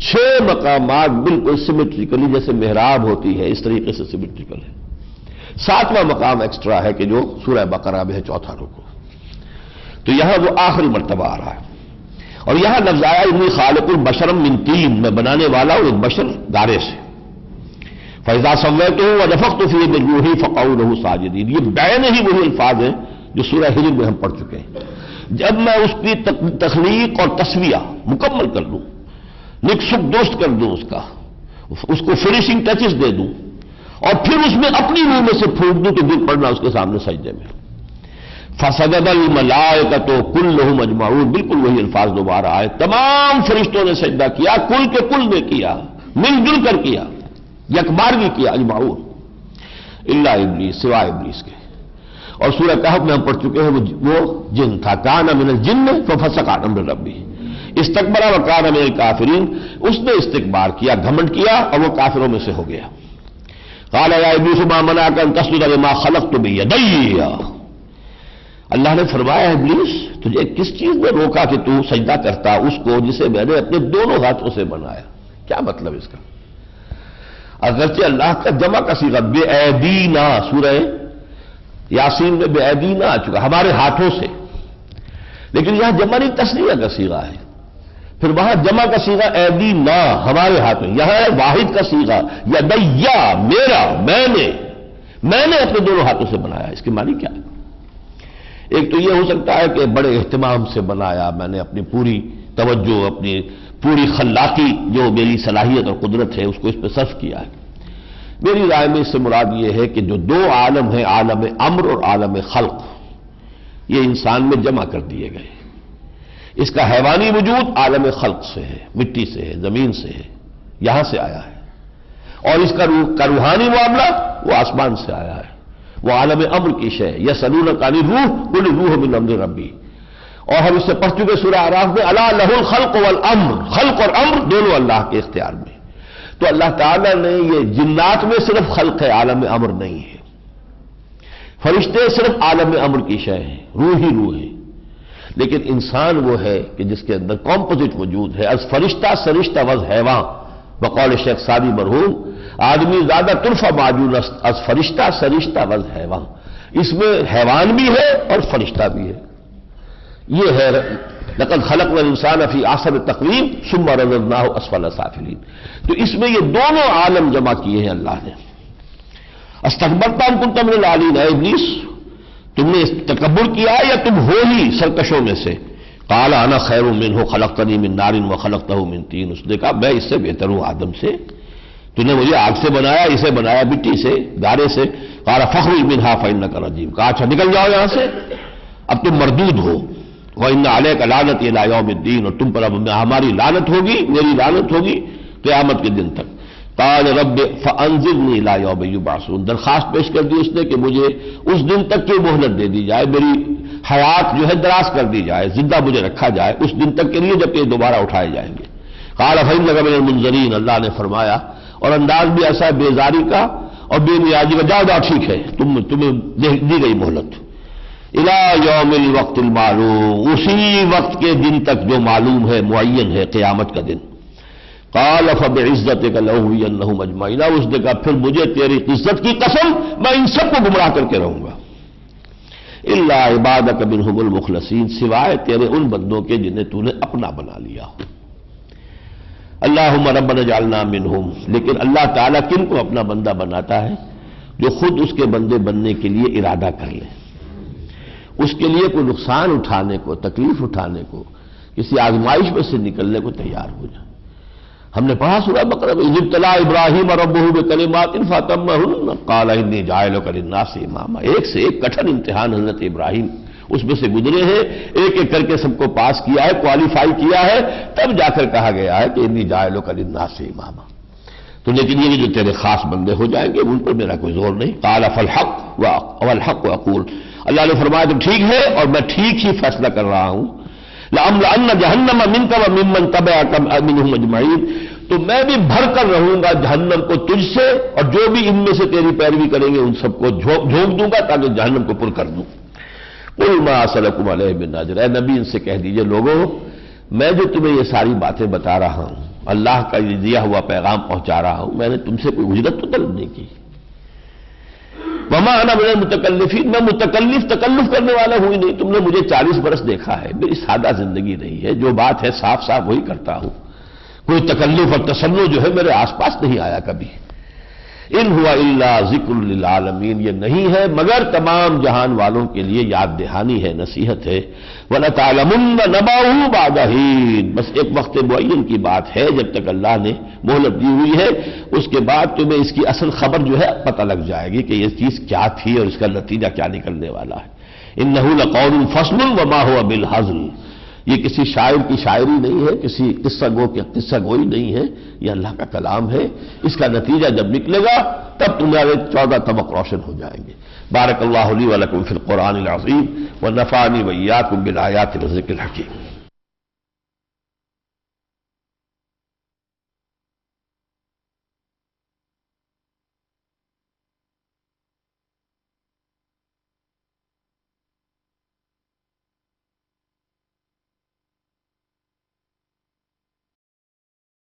6 مقامات بالکل سیمیٹریکلی جیسے محراب ہوتی ہے اس طریقے سے سیمیٹریکل ہے۔ 7واں مقام ایکسٹرا ہے کہ جو سورہ بقرہ میں ہے 4تھا رکوع، تو یہاں وہ آخری مرتبہ آ رہا ہے۔ اور یہاں لفظ آیا انی خالق البشر من طین، میں بنانے والا ہوں ایک بشر گارے سے، فَإِذَا سَوَّيْتُهُ وَنَفَخْتُ فِيهِ مِن رُوحِي فَقَعُوا لَهُ سَاجِدِينَ، یہ بین ہی وہی الفاظ ہیں جو سورہ ہجر میں ہم پڑھ چکے ہیں۔ جب میں اس کی تخلیق اور تسویہ مکمل کر دوں، نقص درست کر دوں، اس کو فنیشنگ ٹچز دے دوں، اور پھر اس میں اپنی روح میں سے پھونک دوں تو گر پڑنا اس کے سامنے سجدے میں۔ فَسَجَدَ الْمَلَائِكَةُ كُلُّهُمْ أَجْمَعُونَ، بالکل وہی الفاظ دوبارہ آئے، تمام فرشتوں نے سجدہ کیا، کل کے کل نے کیا، مل جل کر کیا، یکبارگی کیا، اجمعون، الا ابلیس، سوائے ابلیس کے۔ اور سورہ کہف میں ہم پڑھ چکے ہیں وہ جن تھا، کان من الجن ففسق عن امر ربہ، استکبر وکان من الکافرین، اس نے استکبار کیا، گھمنڈ کیا اور وہ کافروں میں سے ہو گیا۔ قال یا ابلیس ما منعک ان تسجد لما خلقت بیدی، اللہ نے فرمایا ابلیس تجھے کس چیز نے روکا کہ تو سجدہ کرتا اس کو جسے میں نے اپنے دونوں ہاتھوں سے بنایا؟ کیا مطلب اس کا؟ اگرچہ اللہ کا جمع کا صیغہ بے ایدینا، سورہ یاسین میں بے ایدینا آ چکا، ہمارے ہاتھوں سے، لیکن یہاں جمع نہیں تثنیہ کا صیغہ ہے، پھر وہاں جمع کا صیغہ ایدینا، ہمارے ہاتھوں، یہاں واحد کا صیغہ یدیا، میرا، میں نے اپنے دونوں ہاتھوں سے بنایا۔ اس کے معنی کیا ہے؟ ایک تو یہ ہو سکتا ہے کہ بڑے اہتمام سے بنایا، میں نے اپنی پوری توجہ، اپنی پوری خلاقی جو میری صلاحیت اور قدرت ہے اس کو اس پہ صرف کیا ہے۔ میری رائے میں اس سے مراد یہ ہے کہ جو 2 عالم ہیں، عالم امر اور عالم خلق، یہ انسان میں جمع کر دیے گئے۔ اس کا حیوانی وجود عالم خلق سے ہے، مٹی سے ہے، زمین سے ہے، یہاں سے آیا ہے، اور اس کا روحانی معاملہ وہ آسمان سے آیا ہے، وہ عالم امر کی شے، یسألونک عن الروح قل الروح من امر ربی۔ اور ہم اس سے پڑھ چکے سورہ اعراف میں الا لہ الخلق والامر، خلق اور امر دونوں اللہ کے اختیار میں۔ تو اللہ تعالیٰ نے یہ جنات میں صرف خلق ہے، عالم امر نہیں ہے، فرشتے صرف عالم امر کی شے ہیں، روح ہی روح ہے، لیکن انسان وہ ہے کہ جس کے اندر کمپوزٹ وجود ہے، از فرشتہ سرشتہ وز حیوان، بقول شیخ سعدی مرحوم، آدمی زیادہ ترفع معجون است از فرشتہ سرشتہ وز حیوان، اس میں حیوان بھی ہے اور فرشتہ بھی ہے۔ یہ ہے لقد خلقنا الانسان فی احسن تقویم ثم رددناہ اسفل سافلین۔ تو اس میں یہ دونوں عالم جمع کیے ہیں اللہ نے۔ استکبرت ام کنت من العالین، اے ابلیس تم نے تکبر کیا یا تم ہو ہی سرکشوں میں سے؟ قال انا خیر منہ خلقتنی من نار وخلقتہ من طین، اس نے کہا میں اس سے بہتر ہوں آدم سے، تو نے مجھے آگ سے بنایا، اسے بنایا مٹی سے، گارے سے۔ قال فاخرج منها فانک رجیم، کہا اچھا نکل جاؤ یہاں سے، اب تم مردود ہو۔ وان علیک لعنتی الی یوم الدین، اور تم پر اب ہماری لعنت ہوگی، میری لعنت ہوگی قیامت کے دن تک۔ قال رب فانظرنی الی یوم یبعثون، درخواست پیش کر دی اس نے کہ مجھے اس دن تک کی مہلت دے دی جائے، میری حیات جو ہے دراز کر دی جائے، زندہ مجھے رکھا جائے اس دن تک کے لیے جب کہ دوبارہ اٹھائے جائیں گے۔ قال فإنک من المنظرین، اللہ نے فرمایا، اور انداز بھی ایسا ہے بیزاری کا اور بے نیازی کا، جاؤ جاؤ ٹھیک ہے، تمہیں دی گئی مہلت۔ الی یوم الوقت المعلوم، اسی وقت کے دن تک جو معلوم ہے، معین ہے، قیامت کا دن۔ قال فبعزتک لأغوینہم اجمعین، اس نے کہا پھر مجھے تیری عزت کی قسم میں ان سب کو گمراہ کر کے رہوں گا، الا عبادک منہم المخلصین، سوائے تیرے ان بندوں کے جنہیں تو نے اپنا بنا لیا ہو۔ اللہم ربنا اجعلنا منہم، لیکن اللہ تعالیٰ کن کو اپنا بندہ بناتا ہے؟ جو خود اس کے بندے بننے کے لیے ارادہ کر لے، اس کے لیے کوئی نقصان اٹھانے کو، تکلیف اٹھانے کو، کسی آزمائش میں سے نکلنے کو تیار ہو جائے۔ ہم نے پڑھا سورہ بقرہ میں، اذ ابتلی ابراہیم ربہ بکلمات فاتمہن قال انی جاعلک للناس اماما، ایک سے ایک کٹھن امتحان حضرت ابراہیم اس میں سے گزرے ہیں، ایک ایک کر کے سب کو پاس کیا ہے، کوالیفائی کیا ہے، تب جا کر کہا گیا ہے کہ انی جاعلک للناس اماما۔ تو لیکن یہ جو تیرے خاص بندے ہو جائیں گے ان پر میرا کوئی زور نہیں۔ قال فالحق والحق اقول، اللہ نے فرمایا تو ٹھیک ہے اور میں ٹھیک ہی فیصلہ کر رہا ہوں۔ لَأَمْلَأَنَّ جَهَنَّمَ مِنْكَ وَمِمَّنْ تَبِعَكَ مِنْهُمْ أَجْمَعِينَ، تو میں بھی بھر کر رہوں گا جہنم کو تجھ سے، اور جو بھی ان میں سے تیری پیروی کریں گے ان سب کو جھونک دوں گا تاکہ جہنم کو پر کر دوں۔ قُلْ مَا أَسْأَلُكُمْ عَلَيْهِ مِنْ أَجْرٍ، اے نبی ان سے کہہ دیجئے لوگوں میں جو تمہیں یہ ساری باتیں بتا رہا ہوں، اللہ کا یہ دیا ہوا پیغام پہنچا رہا ہوں، میں نے تم سے کوئی اجرت تو طلب نہیں کی۔ وما انا من المتکلفین، میں تکلف کرنے والا ہوں ہی نہیں، تم نے مجھے 40 برس دیکھا ہے، میری سادہ زندگی رہی ہے، جو بات ہے صاف صاف وہی کرتا ہوں، کوئی تکلف اور تسنع جو ہے میرے آس پاس نہیں آیا کبھی۔ ان ہوا الا ذکر للعالمین، یہ نہیں ہے مگر تمام جہان والوں کے لیے یاد دہانی ہے، نصیحت ہے۔ وَلَتَعْلَمُنَّ نَبَأَهُ بَعْدَ حِينٍ، بس ایک وقت معین کی بات ہے، جب تک اللہ نے مہلت دی ہوئی ہے اس کے بعد تمہیں اس کی اصل خبر جو ہے پتہ لگ جائے گی کہ یہ چیز کیا تھی اور اس کا نتیجہ کیا نکلنے والا ہے۔ إِنَّهُ لَقَوْلٌ فَصْلٌ وَمَا هُوَ بِالْهَزْلِ، یہ کسی شاعر کی شاعری نہیں ہے، کسی قصہ گو کی قصہ گوئی نہیں ہے، یہ اللہ کا کلام ہے، اس کا نتیجہ جب نکلے گا تب تمہارے 14 طبق روشن ہو جائیں گے۔ بارک اللہ لی ولکم فی القرآن العظیم ونفعنی وإیاکم بالآیات والذکر الحکیم۔